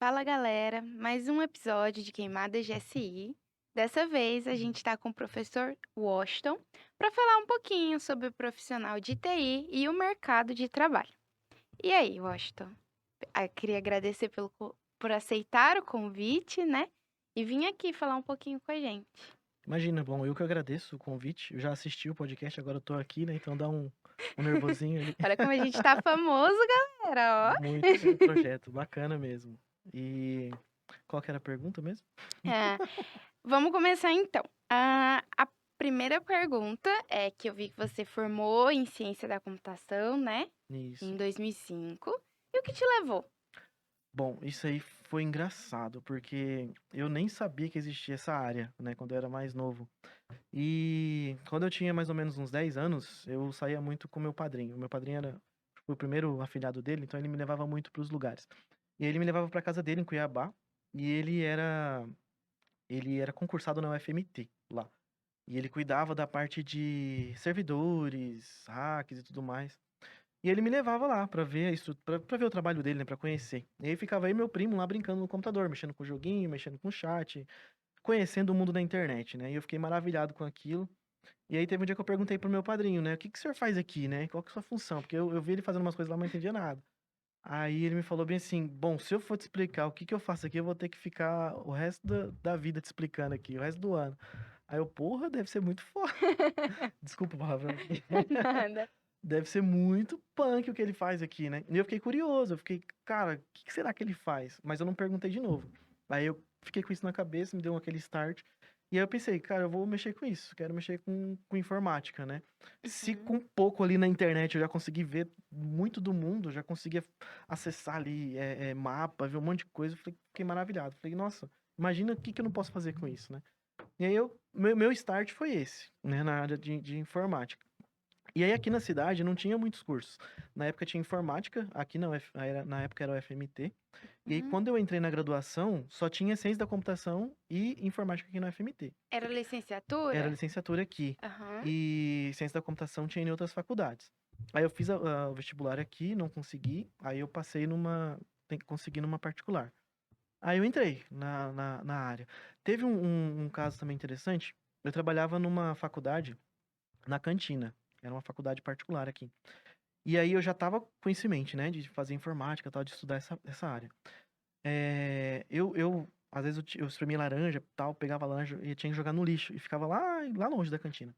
Fala galera, mais um episódio de Queimada GSI. Dessa vez a gente está com o professor Washington para falar um pouquinho sobre o profissional de TI e o mercado de trabalho. E aí, Washington? Queria agradecer por aceitar o convite, né? E vir aqui falar um pouquinho com a gente. Imagina, bom, eu que agradeço o convite. Eu já assisti o podcast, agora eu tô aqui, né? Então dá um nervosinho ali. Olha como a gente tá famoso, galera, Muito bom o projeto, bacana mesmo. E qual que era a pergunta mesmo? ó. Vamos começar então. A primeira pergunta é que eu vi que você formou em ciência da computação, né? Isso. Em 2005. E o que te levou? Bom, isso aí foi engraçado, porque eu nem sabia que existia essa área, né, quando eu era mais novo. E quando eu tinha mais ou menos uns 10 anos, eu saía muito com meu padrinho. O meu padrinho era o primeiro afilhado dele, então ele me levava muito para os lugares. E ele me levava para casa dele em Cuiabá, e ele era concursado na UFMT lá. E ele cuidava da parte de servidores, hacks e tudo mais. E ele me levava lá pra ver isso, pra ver o trabalho dele, né, pra conhecer. E aí ficava aí meu primo lá brincando no computador, mexendo com o joguinho, mexendo com o chat, conhecendo o mundo da internet, né? E eu fiquei maravilhado com aquilo. E aí teve um dia que eu perguntei pro meu padrinho, né, o que que o senhor faz aqui, né? Qual que é a sua função? Porque eu vi ele fazendo umas coisas lá, mas não entendia nada. Aí ele me falou bem assim, bom, se eu for te explicar o que que eu faço aqui, eu vou ter que ficar o resto da vida te explicando aqui, o resto do ano. Aí eu, porra, deve ser muito foda. Desculpa o palavrão aqui. Nada. Deve ser muito punk o que ele faz aqui, né? E eu fiquei curioso, eu fiquei, cara, o que que será que ele faz? Mas eu não perguntei de novo. Aí eu fiquei com isso na cabeça, me deu aquele start. E aí eu pensei, cara, eu vou mexer com isso, quero mexer com informática, né? Se Uhum. com pouco ali na internet eu já consegui ver muito do mundo, já conseguia acessar ali mapa, ver um monte de coisa, eu fiquei maravilhado. Falei, nossa, imagina o que que eu não posso fazer com isso, né? E aí meu start foi esse, né, na área de informática. E aí aqui na cidade não tinha muitos cursos. Na época tinha informática, aqui na época era o FMT. E aí Hum, quando eu entrei na graduação, só tinha ciência da computação e informática aqui no FMT. Era Era licenciatura? licenciatura aqui. Aham. E ciência da computação tinha em outras faculdades. Aí eu fiz o vestibular aqui, não consegui. Aí eu passei tem que conseguir numa particular. Aí eu entrei na área. Teve um caso também interessante. Eu trabalhava numa faculdade na cantina. Era uma faculdade particular aqui. E aí eu já tava com isso em mente, né? De fazer informática e tal, de estudar essa área. Às vezes, eu espremia laranja tal, pegava laranja e tinha que jogar no lixo. E ficava lá longe da cantina.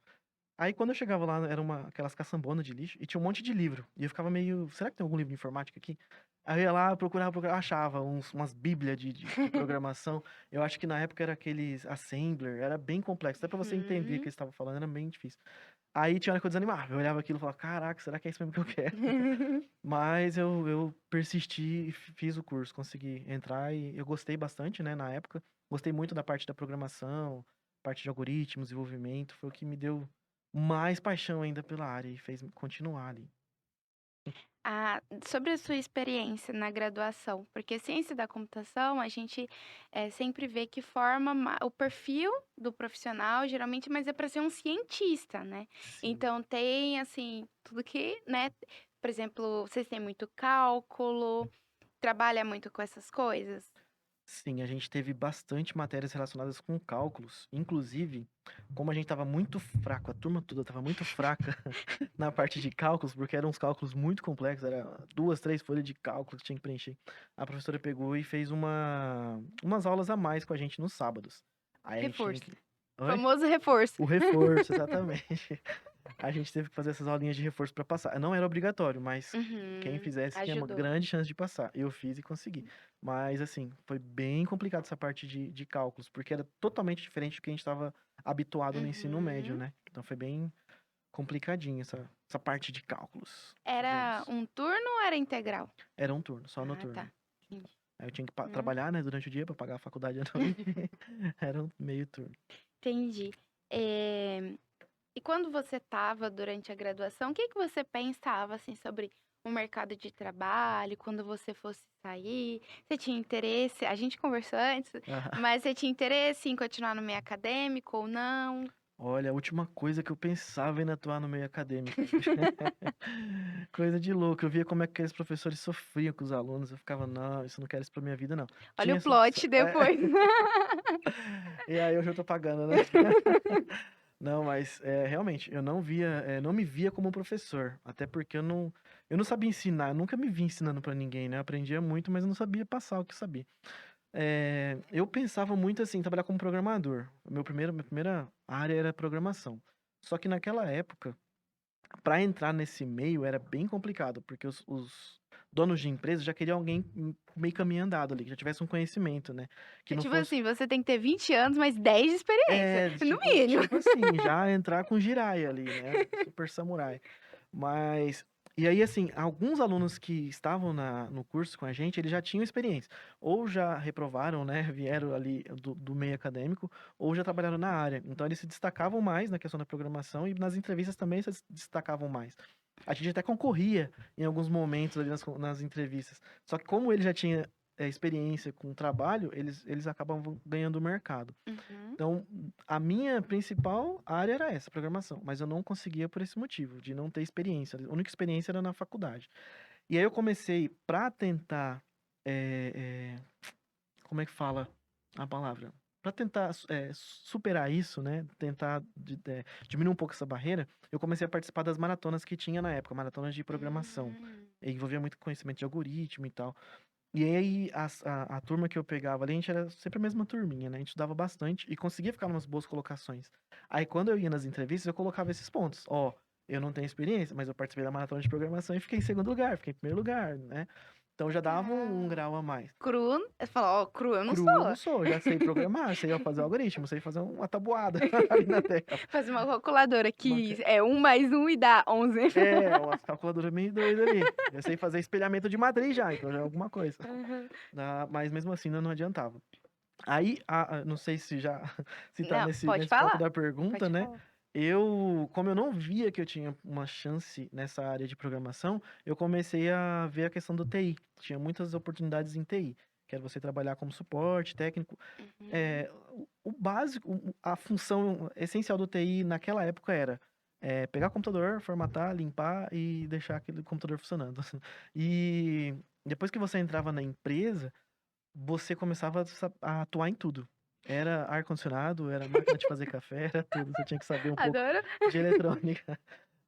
Aí quando eu chegava lá, era aquelas caçambonas de lixo e tinha um monte de livro. E eu ficava meio, será que tem algum livro de informática aqui? Aí eu ia lá, procurava, achava umas bíblias de programação. Eu acho que na época era aqueles Assembler, era bem complexo. Até pra você entender o que Uhum. eles estavam falando, era bem difícil. Aí tinha hora que eu desanimava, eu olhava aquilo e falava, caraca, será que é isso mesmo que eu quero? Mas eu persisti e fiz o curso, consegui entrar e eu gostei bastante, né, na época. Gostei muito da parte da programação, parte de algoritmos, desenvolvimento, foi o que me deu mais paixão ainda pela área e fez continuar ali. Sobre a sua experiência na graduação, porque ciência da computação a gente sempre vê que forma o perfil do profissional, geralmente, mas é para ser um cientista, né? Sim. Então tem assim, tudo que, né? Por exemplo, vocês têm muito cálculo, trabalha muito com essas coisas? Sim, a gente teve bastante matérias relacionadas com cálculos. Inclusive, como a gente estava muito fraco, a turma toda estava muito fraca na parte de cálculos, porque eram uns cálculos muito complexos, era 2, 3 folhas de cálculo que tinha que preencher. A professora pegou e fez umas aulas a mais com a gente nos sábados. Aí a gente tinha Reforço. que. Oi? Famoso reforço. O reforço, exatamente. A gente teve que fazer essas aulinhas de reforço para passar. Não era obrigatório, mas quem Uhum, fizesse tinha uma ajudou. grande chance de passar. Eu fiz e consegui. Mas, assim, foi bem complicado essa parte de cálculos, porque era totalmente diferente do que a gente estava habituado no ensino médio, Uhum. né? Então foi bem complicadinho essa parte de cálculos, Era digamos. um turno ou era integral? Era um turno, só Ah, noturno. tá. Entendi. Aí eu tinha que Hum. trabalhar, né, durante o dia para pagar a faculdade à noite. Era um meio turno. Entendi. Eh, e quando você estava durante a graduação, o que que você pensava, assim, sobre o mercado de trabalho, quando você fosse sair? Você tinha interesse a gente conversou antes, mas você tinha interesse em continuar no meio acadêmico ou não? Olha, a última coisa que eu pensava em atuar no meio acadêmico. Coisa de louco. Eu via como é que aqueles professores sofriam com os alunos. Eu ficava, não, isso eu não quero isso pra minha vida, não. Olha Tinha o essa opção. plot depois. E aí hoje eu tô pagando, né? Não, mas realmente, eu não via, não me via como um professor. Até porque eu não sabia ensinar, eu nunca me vi ensinando pra ninguém, né? Eu aprendia muito, mas eu não sabia passar o que sabia. Eu pensava muito assim, em trabalhar como programador. Minha primeira área era programação. Só que naquela época, para entrar nesse meio era bem complicado, porque os donos de empresa já queriam alguém meio caminho andado ali, que já tivesse um conhecimento, né? Que É não tipo fosse. assim, você tem que ter 20 anos, mas 10 de experiência, no Tipo, mínimo. tipo assim, já entrar com Jiraiya ali, né? Super samurai. Mas. E aí, assim, alguns alunos que estavam no curso com a gente, eles já tinham experiência. Ou já reprovaram, né? Vieram ali do meio acadêmico, ou já trabalharam na área. Então, eles se destacavam mais na questão da programação e nas entrevistas também se destacavam mais. A gente até concorria em alguns momentos ali nas entrevistas. Só que como ele já tinha experiência com o trabalho, eles acabavam ganhando o mercado. Uhum. Então, a minha principal área era essa, programação, mas eu não conseguia por esse motivo, de não ter experiência. A única experiência era na faculdade. E aí eu comecei para tentar, como é que fala a palavra? Para tentar superar isso, né? Tentar diminuir um pouco essa barreira, eu comecei a participar das maratonas que tinha na época, maratonas de programação. Hum. E envolvia muito conhecimento de algoritmo e tal. E aí, a turma que eu pegava ali, a gente era sempre a mesma turminha, né? A gente estudava bastante e conseguia ficar umas boas colocações. Aí, quando eu ia nas entrevistas, eu colocava esses pontos. Ó, eu não tenho experiência, mas eu participei da maratona de programação e fiquei em segundo lugar, fiquei em primeiro lugar, né? Então já dava um Ah, grau a mais. cru, você fala, ó, cru eu não Cru eu não sou. sou, já sei programar, sei fazer algoritmo, sei fazer uma tabuada ali na tela. Faz uma calculadora Uma que é 1 mais 1 e dá 11. umas calculadoras meio doidas ali. Eu sei fazer espelhamento de matriz já, então já é alguma coisa. Uhum. Mas mesmo assim não adiantava. Aí, não sei se já se tá Não, pode nesse ponto falar, da pergunta, pode né? falar. Como eu não via que eu tinha uma chance nessa área de programação, eu comecei a ver a questão do TI. Tinha muitas oportunidades em TI, que era você trabalhar como suporte técnico. Uhum. O básico, a função essencial do TI naquela época era pegar o computador, formatar, limpar e deixar aquele computador funcionando. E depois que você entrava na empresa, você começava a atuar em tudo. Era ar-condicionado, era máquina de fazer café, era tudo. Você tinha que saber um pouco Adoro. de eletrônica,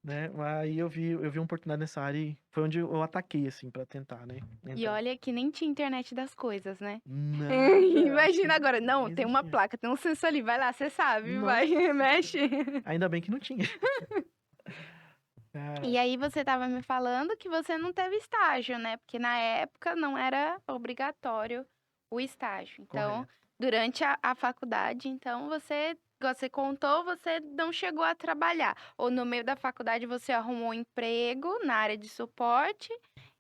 né? Aí eu vi uma oportunidade nessa área e foi onde eu ataquei, assim, pra tentar, né? E Entrar. olha que nem tinha internet das coisas, né? Nada, acho que Imagina agora, nem não, tem uma existia. placa, tem um sensor ali, vai lá, você sabe, vai, Nossa mexe. senhora. Ainda bem que não tinha. E Cara, aí você estava me falando que você não teve estágio, né? Porque na época não era obrigatório o estágio. Então, correto. durante a faculdade, então você contou, você não chegou a trabalhar. Ou no meio da faculdade você arrumou um emprego na área de suporte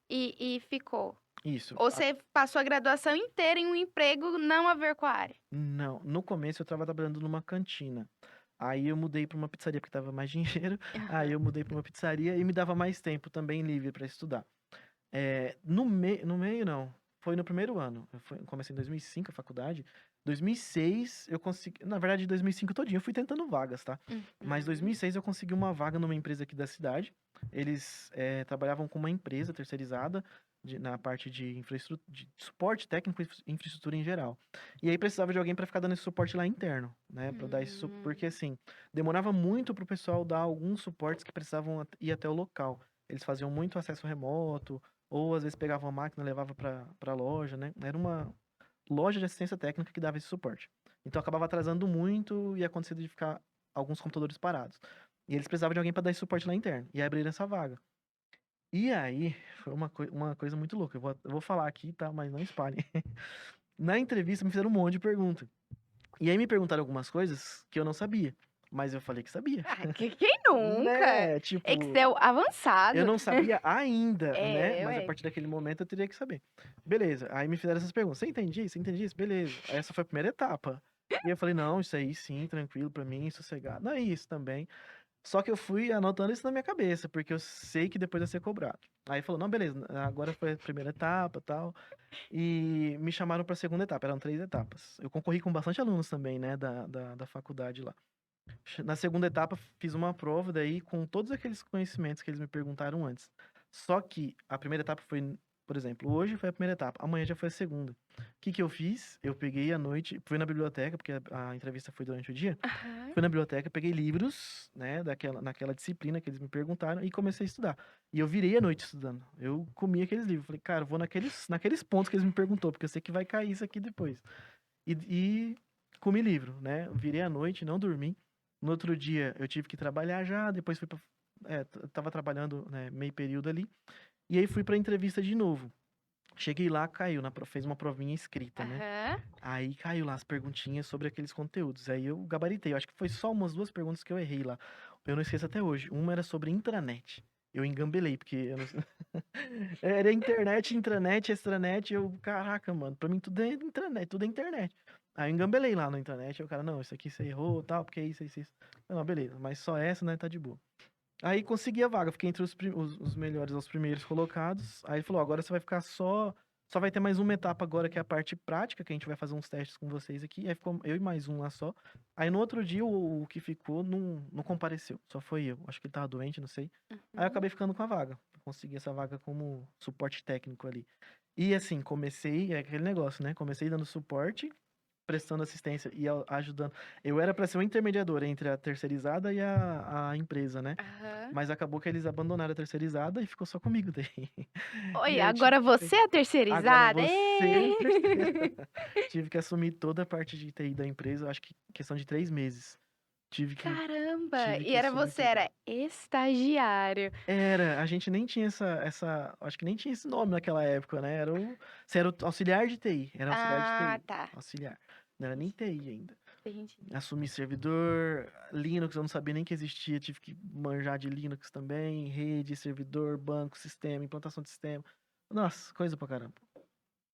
e ficou. Isso. Ou você passou a graduação inteira em um emprego não a ver com a área. Não, no começo eu estava trabalhando numa cantina. Aí eu mudei para uma pizzaria porque tava mais dinheiro. Aí Aham. eu mudei para uma pizzaria e me dava mais tempo também livre para estudar. No meio não, foi no primeiro ano. Eu comecei em 2005 a faculdade. 2006 eu consegui, na verdade 2005 todinho eu fui tentando vagas, tá? Mas Uhum. 2006 eu consegui uma vaga numa empresa aqui da cidade. Eles trabalhavam com uma empresa terceirizada na parte de de suporte técnico e infraestrutura em geral. E aí precisava de alguém para ficar dando esse suporte lá interno, né? Para dar esse, porque Hum. assim, demorava muito pro pessoal dar alguns suportes que precisavam ir até o local. Eles faziam muito acesso remoto, ou às vezes pegavam a máquina e levava para a loja, né? Era uma loja de assistência técnica que dava esse suporte. Então acabava atrasando muito e acontecendo de ficar alguns computadores parados. E eles precisavam de alguém para dar esse suporte lá interno. E aí abriram essa vaga. E aí foi uma coisa muito louca. Eu vou falar aqui, tá? Mas não espalhem. Na entrevista me fizeram um monte de perguntas. E aí me perguntaram algumas coisas que eu não sabia. Mas eu falei que sabia. Ah, quem nunca? Né? Tipo, Excel eu avançado. não sabia ainda, né? É, Mas a ué. partir daquele momento eu teria que saber. Beleza. Aí me fizeram essas perguntas. Você entende isso? Você entende isso? Beleza. Aí essa foi a primeira etapa. E eu falei, não, isso aí sim, tranquilo pra mim, sossegado. Não é isso também. Só que eu fui anotando isso na minha cabeça, porque eu sei que depois ia ser cobrado. Aí falou, não, beleza, agora foi a primeira etapa, tal. E me chamaram pra segunda etapa, eram 3 etapas. Eu concorri com bastante alunos também, né, da faculdade lá. Na segunda etapa, fiz uma prova daí com todos aqueles conhecimentos que eles me perguntaram antes. Só que a primeira etapa foi, por exemplo, hoje foi a primeira etapa, amanhã já foi a segunda. O que que eu fiz? Eu peguei à noite, fui na biblioteca, porque a entrevista foi durante o dia. Aham. Fui na biblioteca, peguei livros, né, naquela disciplina que eles me perguntaram e comecei a estudar. E eu virei a noite estudando. Eu comi aqueles livros. Falei, cara, eu vou naqueles pontos que eles me perguntou, porque eu sei que vai cair isso aqui depois. E comi livro, né? Virei à noite, não dormi. No outro dia eu tive que trabalhar já, depois fui pra. Tava trabalhando, né, meio período ali. E aí fui pra entrevista de novo. Cheguei lá, caiu, fez uma provinha escrita, né? Aham. Aí caiu lá as perguntinhas sobre aqueles conteúdos. Aí eu gabaritei. Eu acho que foi só umas duas perguntas que eu errei lá. Eu não esqueço até hoje. Uma era sobre intranet. Eu engambelei, porque eu não... era internet, intranet, extranet. Eu, caraca, mano, pra mim tudo é intranet, tudo é internet. Aí eu engambelei lá na internet. Aí o cara, não, isso aqui você errou, tal, porque é isso, isso, isso. Eu, não, beleza, mas só essa, né, tá de boa. Aí consegui a vaga, fiquei entre os melhores, os primeiros colocados. Aí ele falou, agora você vai ficar só vai ter mais uma etapa agora, que é a parte prática, que a gente vai fazer uns testes com vocês aqui. Aí ficou eu e mais um lá só. Aí no outro dia, o que ficou não compareceu, só foi eu. Acho que ele tava doente, não sei. Aí eu Uhum. acabei ficando com a vaga. Consegui essa vaga como suporte técnico ali. E assim, comecei, é aquele negócio, né? Comecei dando suporte, prestando assistência e ajudando. Eu era para ser um intermediador entre a terceirizada e a empresa, né? Aham. Mas acabou que eles abandonaram a terceirizada e ficou só comigo daí. Oi, E aí eu tive agora que você é a agora terceirizada? você é a Ê! terceira. Tive que assumir toda a parte de TI da empresa, eu acho que questão de 3 meses. Tive que Caramba! tive E que era assumir você tudo. era estagiário. A gente nem tinha acho que nem tinha esse nome naquela época, né, você era o auxiliar de TI, era auxiliar de Ah, TI, tá. auxiliar, não era nem TI ainda. Entendi. Assumi servidor, Linux eu não sabia nem que existia, tive que manjar de Linux também, rede, servidor, banco, sistema, implantação de sistema. Nossa, coisa pra caramba.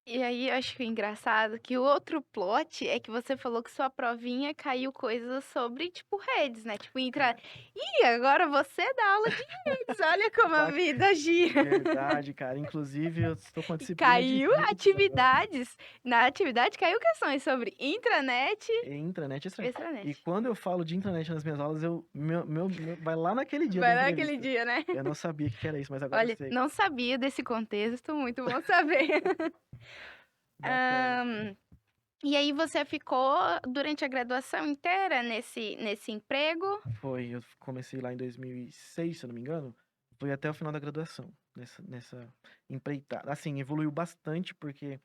E aí, eu acho que o engraçado que o outro plot é que você falou que sua provinha caiu coisas sobre, tipo, redes, né? Tipo, entra. Cara, Ih, agora você dá aula de redes. Olha como a vai vida gira. verdade, cara. Inclusive, eu estou com a E disciplina de caiu redes agora. atividades. Na atividade caiu questões sobre intranet E intranet é e estranho. E extranet. quando eu falo de intranet nas minhas aulas, vai lá naquele dia da Vai naquele entrevista. dia, né? Eu não sabia o que era isso, mas agora eu Olha, sei. não sabia desse contexto, muito bom saber. Bacana. E aí você ficou durante a graduação inteira nesse emprego? Eu comecei lá em 2006, se eu não me engano. Foi até o final da graduação, nessa empreitada. Assim, evoluiu bastante, porque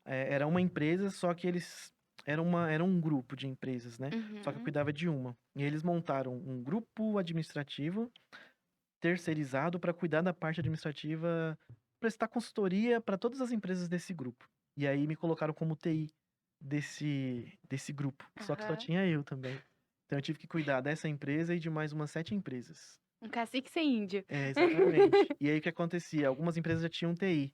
era uma empresa, só que eles. Era um grupo de empresas, né? Só que eu Uhum. cuidava de uma. E eles montaram um grupo administrativo terceirizado para cuidar da parte administrativa, prestar consultoria para todas as empresas desse grupo. E aí me colocaram como TI desse grupo. Só que só Aham. tinha eu também. Então eu tive que cuidar dessa empresa e de mais umas 7 empresas. Um cacique sem índio. É, exatamente. E aí o que acontecia? Algumas empresas já tinham TI.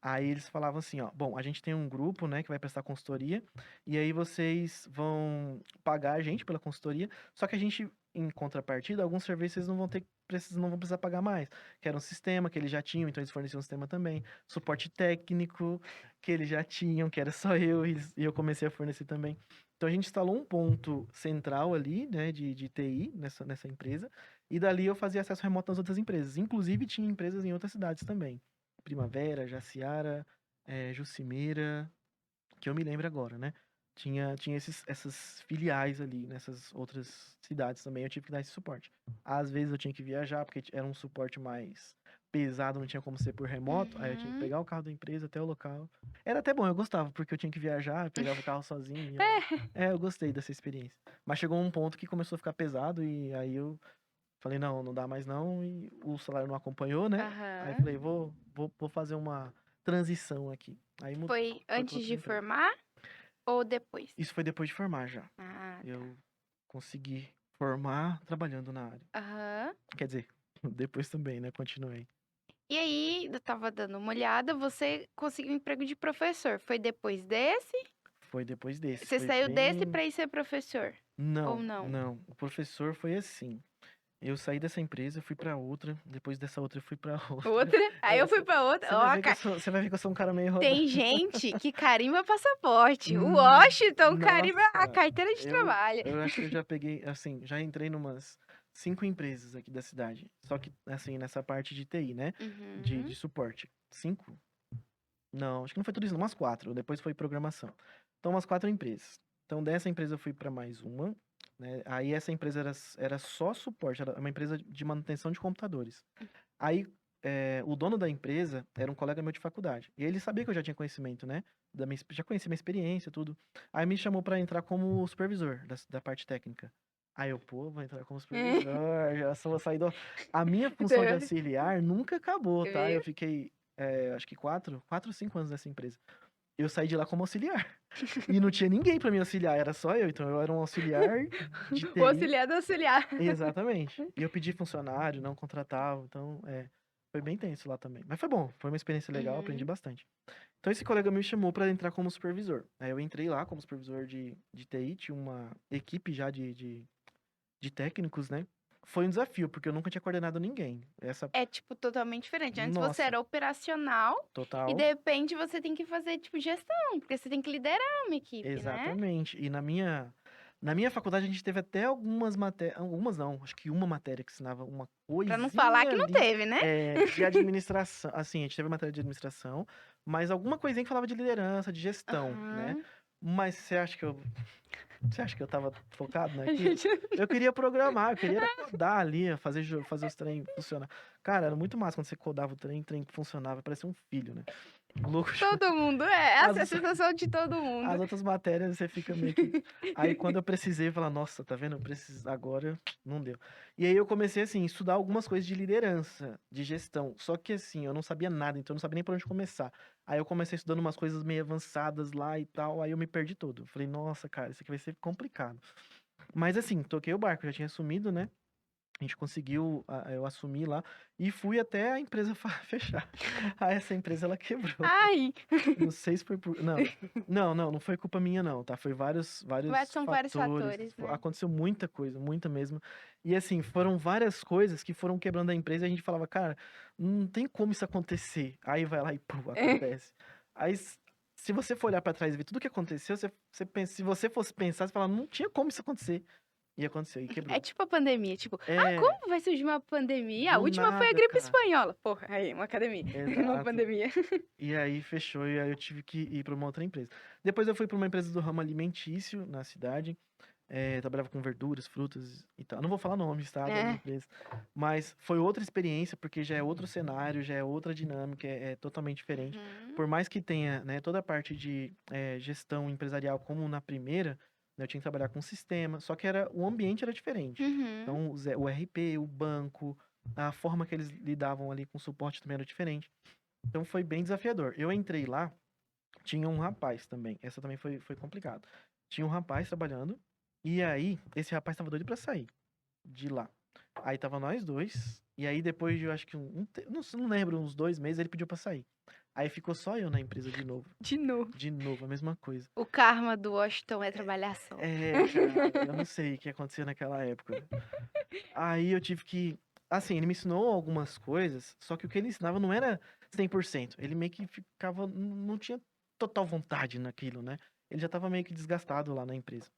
Aí eles falavam assim, ó, bom, a gente tem um grupo, né, que vai prestar consultoria, e aí vocês vão pagar a gente pela consultoria, só que a gente, em contrapartida, alguns serviços vocês não vão precisar pagar mais, que era um sistema que eles já tinham, então eles forneciam um sistema também, suporte técnico que eles já tinham, que era só eu, e eu comecei a fornecer também. Então a gente instalou um ponto central ali, né, de TI nessa empresa, e dali eu fazia acesso remoto nas outras empresas. Inclusive, tinha empresas em outras cidades também. Primavera, Jaciara, Jucimeira, que eu me lembro agora, né? Tinha essas filiais ali nessas outras cidades também. Eu tive que dar esse suporte. Às vezes eu tinha que viajar, porque era um suporte mais pesado, não tinha como ser por remoto. Aí eu tinha que Uhum. pegar o carro da empresa até o local. Era até bom, eu gostava, porque eu tinha que viajar, eu pegava o carro sozinho. É. Eu gostei dessa experiência. Mas chegou um ponto que começou a ficar pesado e aí eu falei, não, não dá mais não, e o salário não acompanhou, né? Aí Aham. falei, vou fazer uma transição aqui. Aí Foi foi para antes outra de empresa. formar ou depois? Isso foi depois de formar já. Ah, tá. Eu consegui formar trabalhando na área. Aham. Quer dizer, depois também, né? Continuei. E aí, eu estava dando uma olhada, você conseguiu um emprego de professor. Foi depois desse? Foi depois desse, Você foi saiu desse bem. para ir ser professor? Ou Não, não? não. O professor foi assim. eu saí dessa empresa, fui pra outra, depois dessa outra eu fui pra outra. Outra, aí eu É, fui pra outra. você vai Ó, ver que você vai ver que eu sou um cara meio rodado. tem gente que carimba passaporte. O Hum, Washington carimba a nossa, carteira de eu, trabalho. eu acho que eu já peguei, assim, já entrei numas 5 empresas aqui da cidade. Só que, assim, nessa parte de TI, né? De Uhum. suporte. 5? Não, acho que não foi tudo isso, não, umas 4. Depois foi programação. Então, umas 4 empresas. Então, dessa empresa eu fui para mais uma, né? Aí essa empresa era só suporte, era uma empresa de manutenção de computadores. Aí, o dono da empresa era um colega meu de faculdade. E ele sabia que eu já tinha conhecimento, né? Já conhecia minha experiência, tudo. Aí me chamou para entrar como supervisor da parte técnica. Aí eu, pô, vou entrar como supervisor, já só vou sair do... A minha função de auxiliar nunca acabou, tá? Eu Viu? fiquei, acho que 4 ou 5 anos nessa empresa. Eu saí de lá como auxiliar. E não tinha ninguém para me auxiliar, era só eu. Então eu era um auxiliar de O TI. auxiliar do auxiliar. Exatamente. E eu pedi funcionário, não contratava, então foi bem tenso lá também. Mas foi bom, foi uma experiência legal, aprendi Uhum. bastante. Então esse colega me chamou para entrar como supervisor. Aí eu entrei lá como supervisor de TI, tinha uma equipe já de técnicos, né? Foi um desafio, porque eu nunca tinha coordenado ninguém. É, tipo, totalmente diferente. Antes você Nossa, era operacional e de total, repente você tem que fazer, tipo, gestão, porque você tem que liderar uma equipe, né? exatamente. E na minha faculdade a gente teve até algumas matérias, algumas não, acho que uma matéria que ensinava uma Pra não falar coisinha que não ali teve, né? de administração. Assim, a gente teve matéria de administração, mas alguma coisinha que falava de liderança, de gestão, né? Aham. Mas você acha que eu tava focado A naquilo? gente... Eu queria programar, eu queria era codar ali, fazer os trem funcionar. Cara, era muito massa quando você codava o trem funcionava, parecia um filho, né? Louco. Todo mundo, essa é a As, sensação de todo as mundo. outras matérias você fica meio que. Aí quando eu precisei, eu falei, nossa, tá vendo? Eu preciso agora, não deu. E aí eu comecei assim, estudar algumas coisas de liderança, de gestão. Só que assim, eu não sabia nada, então eu não sabia nem por onde começar. Aí eu comecei estudando umas coisas meio avançadas lá e tal, aí eu me perdi todo. Falei, nossa, cara, isso aqui vai ser complicado. Mas assim, toquei o barco, já tinha assumido, né? A gente conseguiu, eu assumi lá e fui até a empresa fechar. Aí essa empresa ela quebrou. Ai, Não sei se foi por. Não, não, não, não foi culpa minha, não, tá? Foi vários são vários fatores. fatores, né? Aconteceu muita coisa, muita mesmo. E assim, foram várias coisas que foram quebrando a empresa e a gente falava, cara, não tem como isso acontecer. Aí vai lá e pum, acontece. Aí, se você for olhar pra trás e ver tudo que aconteceu, você pensa, se você fosse pensar, você fala, não tinha como isso acontecer. E aconteceu, e É quebrou. tipo a pandemia, tipo, É, como vai surgir uma pandemia? A do última foi a nada, gripe cara. espanhola. Porra, aí, uma academia, uma Exato. pandemia. E aí fechou, e aí eu tive que ir para uma outra empresa. Depois eu fui para uma empresa do ramo alimentício na cidade. Trabalhava com verduras, frutas e tal. Não vou falar nomes, tá, das É. empresas. Mas foi outra experiência, porque já é outro cenário, já é outra dinâmica, é totalmente diferente. Uhum. Por mais que tenha, né, toda a parte de gestão empresarial como na primeira, né, eu tinha que trabalhar com sistema, só que o ambiente era diferente. Uhum. Então, o RP, o banco, a forma que eles lidavam ali com o suporte também era diferente. Então foi bem desafiador. Eu entrei lá, tinha um rapaz também. Essa também foi complicado. Tinha um rapaz trabalhando, e aí esse rapaz tava doido pra sair de lá. Aí tava nós dois, e aí depois de, eu acho que não lembro, uns 2 meses, ele pediu pra sair. Aí ficou só eu na empresa de novo. De novo. De novo, a mesma coisa. O karma do Washington é trabalhar só. Cara, eu não sei o que aconteceu naquela época. Aí eu tive que. Assim, ele me ensinou algumas coisas, só que o que ele ensinava não era 100%. Ele meio que ficava. Não tinha total vontade naquilo, né? Ele já tava meio que desgastado lá na empresa.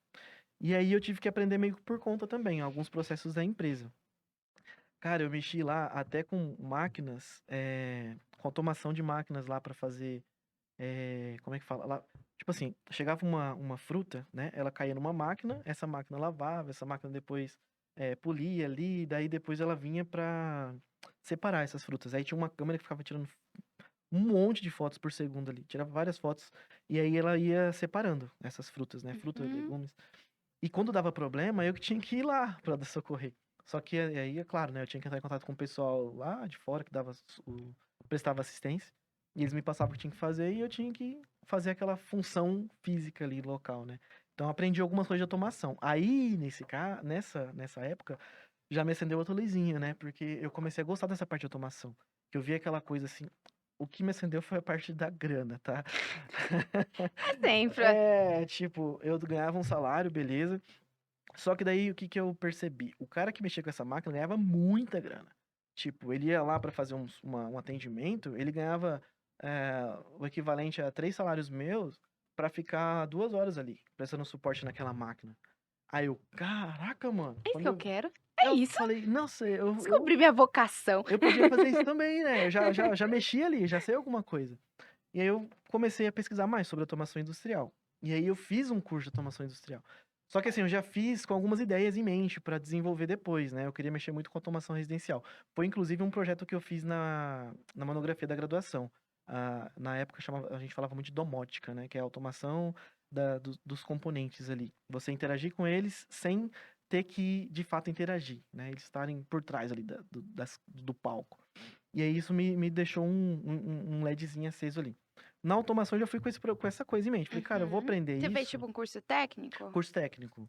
E aí eu tive que aprender meio que por conta também, alguns processos da empresa. Cara, eu mexi lá até com máquinas, com automação de máquinas lá pra fazer. Como é que fala? Lá, tipo assim, chegava uma fruta, né? Ela caía numa máquina, essa máquina lavava, essa máquina depois polia ali, daí depois ela vinha pra separar essas frutas. Aí tinha uma câmera que ficava tirando um monte de fotos por segundo ali, tirava várias fotos, e aí ela ia separando essas frutas, né? Frutas, Uhum. legumes. E quando dava problema, eu que tinha que ir lá pra socorrer. Só que aí, é claro, né? Eu tinha que entrar em contato com o pessoal lá de fora que prestava assistência. E eles me passavam o que tinha que fazer e eu tinha que fazer aquela função física ali local, né? Então eu aprendi algumas coisas de automação. Aí, nessa época, já me acendeu outra luzinha, né? Porque eu comecei a gostar dessa parte de automação. Que eu vi aquela coisa assim. O que me acendeu foi a parte da grana, tá? É sempre. Tipo, eu ganhava um salário, beleza. Só que daí, o que que eu percebi? O cara que mexia com essa máquina ganhava muita grana. Tipo, ele ia lá pra fazer um atendimento, ele ganhava o equivalente a 3 salários meus pra ficar 2 horas ali, prestando suporte naquela máquina. Aí eu, caraca, mano, É isso que quando eu eu, quero. É eu isso. falei, nossa, Descobri minha vocação. eu podia fazer isso também, né? Eu já mexi ali, já sei alguma coisa. E aí eu comecei a pesquisar mais sobre automação industrial. E aí eu fiz um curso de automação industrial. Só que assim, eu já fiz com algumas ideias em mente para desenvolver depois, né? Eu queria mexer muito com automação residencial. Foi inclusive um projeto que eu fiz na monografia da graduação. Na época a gente falava muito de domótica, né? Que é a automação dos componentes ali. Você interagir com eles sem ter que, de fato, interagir, né? Eles estarem por trás ali do palco. E aí isso me deixou um LEDzinho aceso ali. Na automação eu já fui com essa coisa em mente. Falei, cara, eu vou Uhum. aprender Você fez isso. tipo um curso técnico? Curso técnico.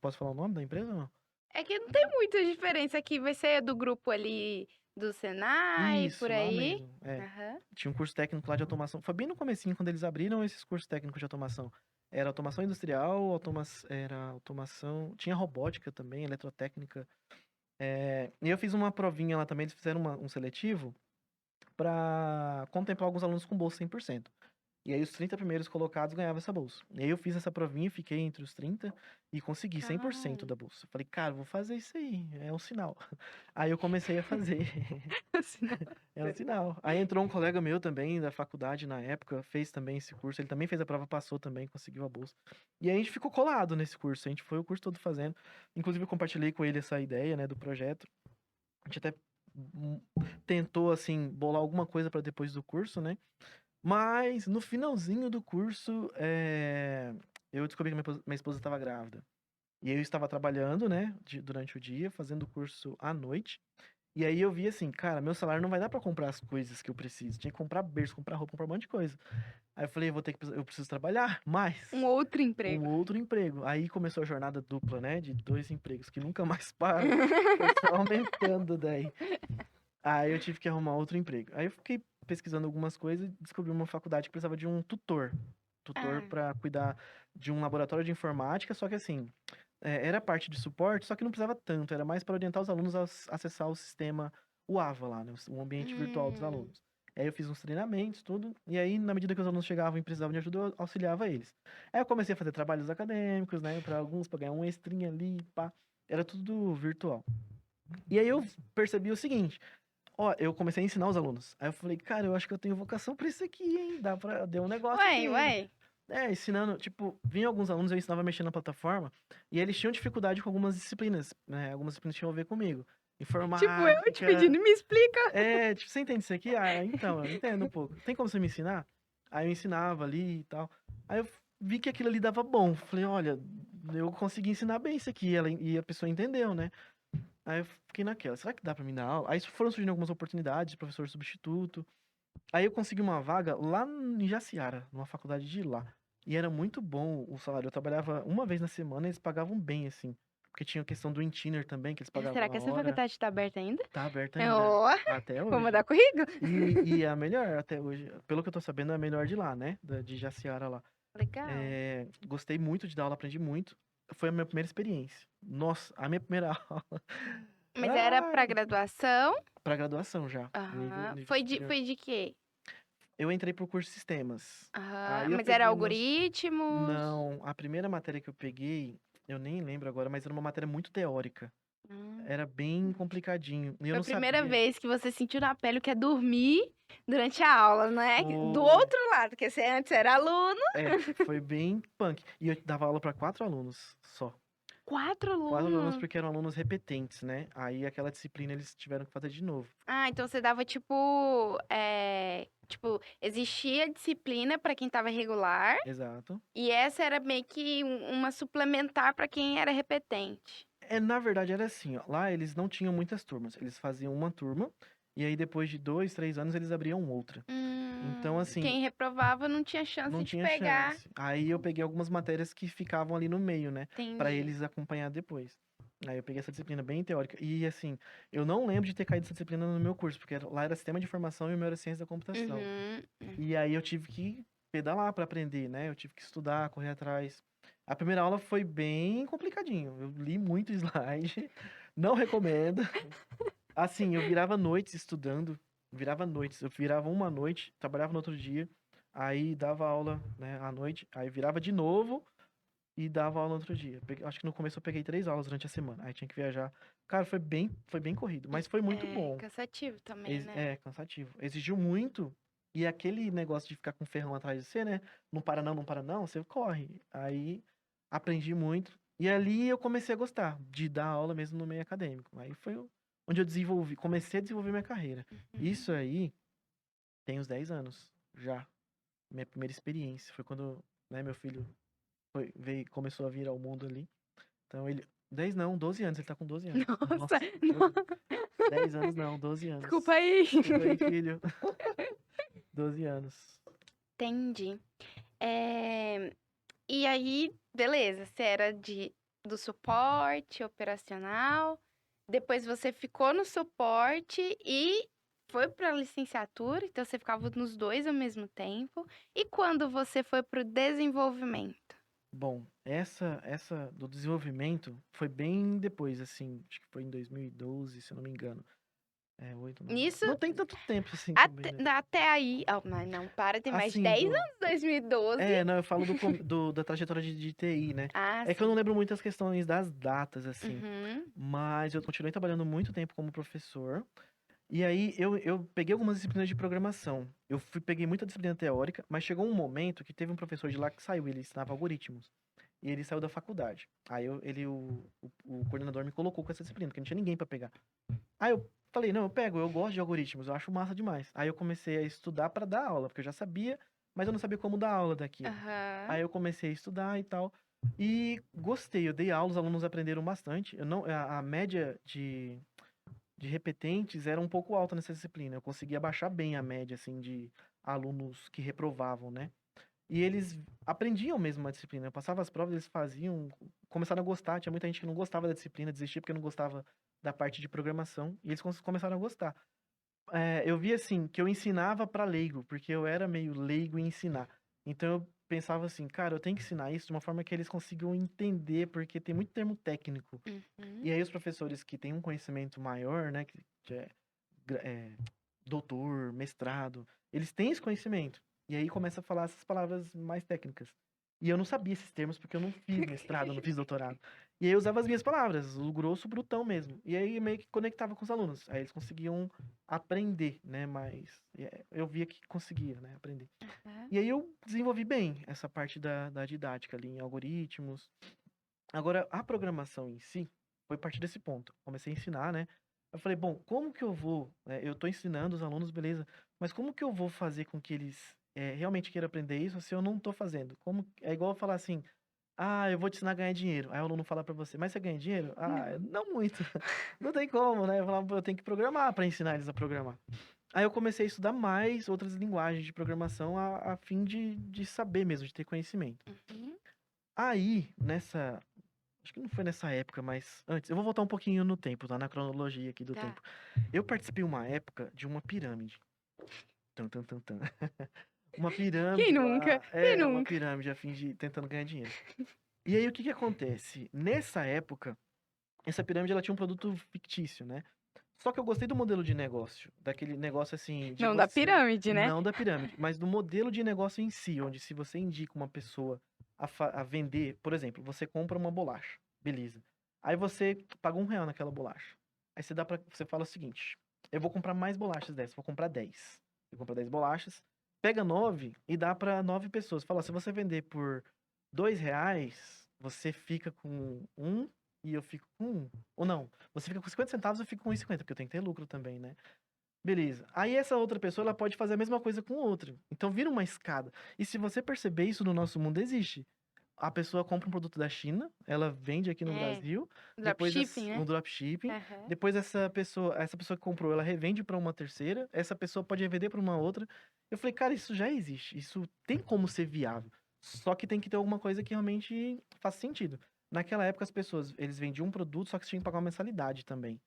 Posso falar o nome da empresa ou não? É que não tem muita diferença aqui. Vai ser do grupo ali do Senai, por Isso, lá aí. mesmo. É. Aham. Tinha um curso técnico lá de automação. Foi bem no comecinho, quando eles abriram esses cursos técnicos de automação. Era automação industrial, era automação. Tinha robótica também, eletrotécnica. E eu fiz uma provinha lá também, eles fizeram um seletivo para contemplar alguns alunos com bolsa 100%. E aí os 30 primeiros colocados ganhavam essa bolsa. E aí eu fiz essa provinha, fiquei entre os 30 e consegui 100% Ai. da bolsa. Falei, cara, vou fazer isso aí, é um sinal. Aí eu comecei a fazer, Assim, não. é um sinal. Aí entrou um colega meu também da faculdade na época, fez também esse curso, ele também fez a prova, passou também, conseguiu a bolsa. E aí a gente ficou colado nesse curso, a gente foi o curso todo fazendo. Inclusive eu compartilhei com ele essa ideia, né, do projeto. A gente até hum, tentou, assim, bolar alguma coisa para depois do curso, né? Mas no finalzinho do curso, eu descobri que minha esposa estava grávida. E eu estava trabalhando, né, durante o dia, fazendo o curso à noite. E aí eu vi assim, cara, meu salário não vai dar pra comprar as coisas que eu preciso. Tinha que comprar berço, comprar roupa, comprar um monte de coisa. Aí eu falei, eu preciso trabalhar mais. Um outro Um emprego. outro emprego. Aí começou a jornada dupla, né, de 2 empregos que nunca mais param. Foi só aumentando daí. Aí eu tive que arrumar outro emprego. Aí eu fiquei pesquisando algumas coisas e descobri uma faculdade que precisava de um tutor. Tutor Ah. para cuidar de um laboratório de informática, só que assim, era parte de suporte, só que não precisava tanto, era mais para orientar os alunos a acessar o sistema, o AVA lá, né, o ambiente virtual dos Hum. alunos. Aí eu fiz uns treinamentos, tudo, e aí na medida que os alunos chegavam e precisavam de ajuda, eu auxiliava eles. Aí eu comecei a fazer trabalhos acadêmicos, né, para alguns, para ganhar um extrinha ali, pá. Era tudo virtual. E aí eu percebi o seguinte, ó, eu comecei a ensinar os alunos. Aí eu falei, cara, eu acho que eu tenho vocação pra isso aqui, hein? Deu um negócio Ué, aqui. ué. Ensinando, tipo, vinha alguns alunos, eu ensinava a mexer na plataforma, e eles tinham dificuldade com algumas disciplinas, né? Algumas disciplinas tinham a ver comigo. Tipo, eu te Informática. pedindo, me explica. Tipo, você entende isso aqui? Ah, então, eu entendo um pouco. Tem como você me ensinar? Aí eu ensinava ali e tal. Aí eu vi que aquilo ali dava bom. Falei, olha, eu consegui ensinar bem isso aqui. E a pessoa entendeu, né? Aí eu fiquei naquela, será que dá pra mim dar aula? Aí foram surgindo algumas oportunidades de professor substituto. Aí eu consegui uma vaga lá em Jaciara, numa faculdade de lá. E era muito bom o salário. Eu trabalhava uma vez na semana e eles pagavam bem, assim. Porque tinha a questão do Intiner também, que eles pagavam Será a que essa hora. faculdade tá aberta ainda? Tá aberto ainda, Ó, até vou hoje. mandar currículo. E é a melhor até hoje. Pelo que eu tô sabendo, é a melhor de lá, né? De Jaciara lá. Legal. Gostei muito de dar aula, aprendi muito. Foi a minha primeira experiência. Nossa, a minha primeira aula. Mas era pra Ai, graduação? pra graduação já, Aham. nível Foi de, superior. foi de quê? Eu entrei pro curso de sistemas. Aham. Aí eu Mas era peguei umas. algoritmos? Não, a primeira matéria que eu peguei, eu nem lembro agora, mas era uma matéria muito teórica. Hum. Era bem complicadinho. E eu Foi a não primeira sabia. vez que você sentiu na pele o que é dormir durante a aula, não é? Do Foi. outro lado, porque você antes era aluno. Foi bem punk. E eu dava aula pra 4 alunos só. 4 4 alunos alunos. porque eram alunos repetentes, né? Aí aquela disciplina eles tiveram que fazer de novo. Ah, então você dava tipo, existia disciplina pra quem tava regular Exato. e essa era meio que uma suplementar pra quem era repetente. Na verdade era assim, ó. Lá eles não tinham muitas turmas. Eles faziam uma turma e aí depois de 2, 3 anos eles abriam outra. Então, assim, Quem reprovava não tinha não chance de tinha pegar. chance. Aí eu peguei algumas matérias que ficavam ali no meio, né? Pra Entendi. eles acompanhar depois. Aí eu peguei essa disciplina bem teórica. E assim, eu não lembro de ter caído essa disciplina no meu curso, porque lá era sistema de informação e o meu era ciência da computação. Uhum. E aí eu tive que pedalar pra aprender, né? Eu tive que estudar, correr atrás. A primeira aula foi bem complicadinho. Eu li muito slide, não recomendo. Assim, eu virava noites estudando, virava noites. Eu virava uma noite, trabalhava no outro dia, aí dava aula, né, à noite, aí virava de novo e dava aula no outro dia. Acho que no começo eu peguei 3 aulas durante a semana, aí tinha que viajar. Cara, foi bem corrido, E mas foi muito é bom. cansativo também, né? É, cansativo. Exigiu muito. E aquele negócio de ficar com o ferrão atrás de você, né? Não para não, não para não, você corre. Aí aprendi muito. E ali eu comecei a gostar de dar aula mesmo no meio acadêmico. Aí foi onde eu comecei a desenvolver minha carreira. Uhum. Isso aí tem uns 10 anos já. Minha primeira experiência. Foi quando, né, meu filho começou a vir ao mundo ali. Então ele. 10 não, 12 anos, ele tá com 12 anos. Nossa, Nossa, não, 10 anos não, 12 desculpa anos. aí. Desculpa aí, filho. 12 anos. Entendi. E aí, beleza, você era do suporte operacional, depois você ficou no suporte e foi para a licenciatura, então você ficava nos dois ao mesmo tempo. E quando você foi para o desenvolvimento? Bom, essa do desenvolvimento foi bem depois, assim, acho que foi em 2012, se eu não me engano. É, 8, 9, 10. Nisso, Não tem tanto tempo assim também, né? até aí. Oh, mas não, para, tem mais de Assim, 10 anos, 2012. não, eu falo da trajetória de TI, né? Ah, É que eu não sim. lembro muito as questões das datas, assim. Uhum. Mas eu continuei trabalhando muito tempo como professor. E aí eu peguei algumas disciplinas de programação. Peguei muita disciplina teórica, mas chegou um momento que teve um professor de lá que saiu, ele ensinava algoritmos. E ele saiu da faculdade. Aí o coordenador me colocou com essa disciplina, porque não tinha ninguém pra pegar. Aí eu falei, não, eu pego, eu gosto de algoritmos, eu acho massa demais. Aí eu comecei a estudar pra dar aula, porque eu já sabia, mas eu não sabia como dar aula daquilo. Aham. Aí eu comecei a estudar e tal. E gostei, eu dei aula, os alunos aprenderam bastante. Eu não, a média de repetentes era um pouco alta nessa disciplina. Eu conseguia baixar bem a média, assim, de alunos que reprovavam, né? E eles aprendiam mesmo a disciplina. Eu passava as provas, eles faziam, começaram a gostar. Tinha muita gente que não gostava da disciplina, desistia porque não gostava da parte de programação, e eles começaram a gostar. Eu via assim, que eu ensinava para leigo, porque eu era meio leigo em ensinar. Então eu pensava assim, cara, eu tenho que ensinar isso de uma forma que eles consigam entender, porque tem muito termo técnico. Uhum. E aí os professores que têm um conhecimento maior, né, que é doutor, mestrado, eles têm esse conhecimento. E aí começa a falar essas palavras mais técnicas. E eu não sabia esses termos porque eu não fiz mestrado, eu não fiz doutorado. E aí eu usava as minhas palavras, o grosso, brutão mesmo. E aí meio que conectava com os alunos. Aí eles conseguiam aprender, né? Mas eu via que conseguia, né? Aprender. Aham. E aí eu desenvolvi bem essa parte da didática ali em algoritmos. Agora, a programação em si foi partir desse ponto. Comecei a ensinar, né? Eu falei, bom, como que eu vou? Eu tô ensinando os alunos, beleza, mas como que eu vou fazer com que eles realmente queiram aprender isso se eu não tô fazendo? É igual eu falar assim, ah, eu vou te ensinar a ganhar dinheiro. Aí o aluno fala pra você, mas você ganha dinheiro? Ah, Não. não muito. Não tem como, né? Eu falava, "Pô, eu tenho que programar para ensinar eles a programar." Aí eu comecei a estudar mais outras linguagens de programação a fim de saber mesmo, de ter conhecimento. Uhum. Aí, acho que não foi nessa época, mas antes. Eu vou voltar um pouquinho no tempo, tá? Na cronologia aqui do Tá. tempo. Eu participei uma época de uma pirâmide. Tan, tan, tan, tan. Uma Quem pirâmide nunca? lá. Quem Uma nunca? pirâmide a fim de tentando ganhar dinheiro. E aí, o que que acontece? Nessa época, essa pirâmide ela tinha um produto fictício, né? Só que eu gostei do modelo de negócio. Daquele negócio assim, de Não da você. pirâmide, né? Não da pirâmide, mas do modelo de negócio em si, onde se você indica uma pessoa a vender, por exemplo, você compra uma bolacha, beleza. Aí você paga R$ 1 naquela bolacha. Aí você fala o seguinte: eu vou comprar mais bolachas dessas, vou comprar 10. Você compra 10 bolachas, pega 9 e dá para 9 pessoas. Fala, se você vender por R$ 2, você fica com um e eu fico com um. Ou não, você fica com 50 centavos, eu fico com 1,50, porque eu tenho que ter lucro também, né? Beleza. Aí essa outra pessoa, ela pode fazer a mesma coisa com outra. Então vira uma escada. E se você perceber, isso no nosso mundo existe. A pessoa compra um produto da China, ela vende aqui no É. Brasil, depois Dropshipping, um né? dropshipping, Aham. depois essa pessoa que comprou, ela revende para uma terceira, essa pessoa pode revender para uma outra. Eu falei, cara, isso já existe, isso tem como ser viável. Só que tem que ter alguma coisa que realmente faça sentido. Naquela época as pessoas, eles vendiam um produto, só que você tinha que pagar uma mensalidade também.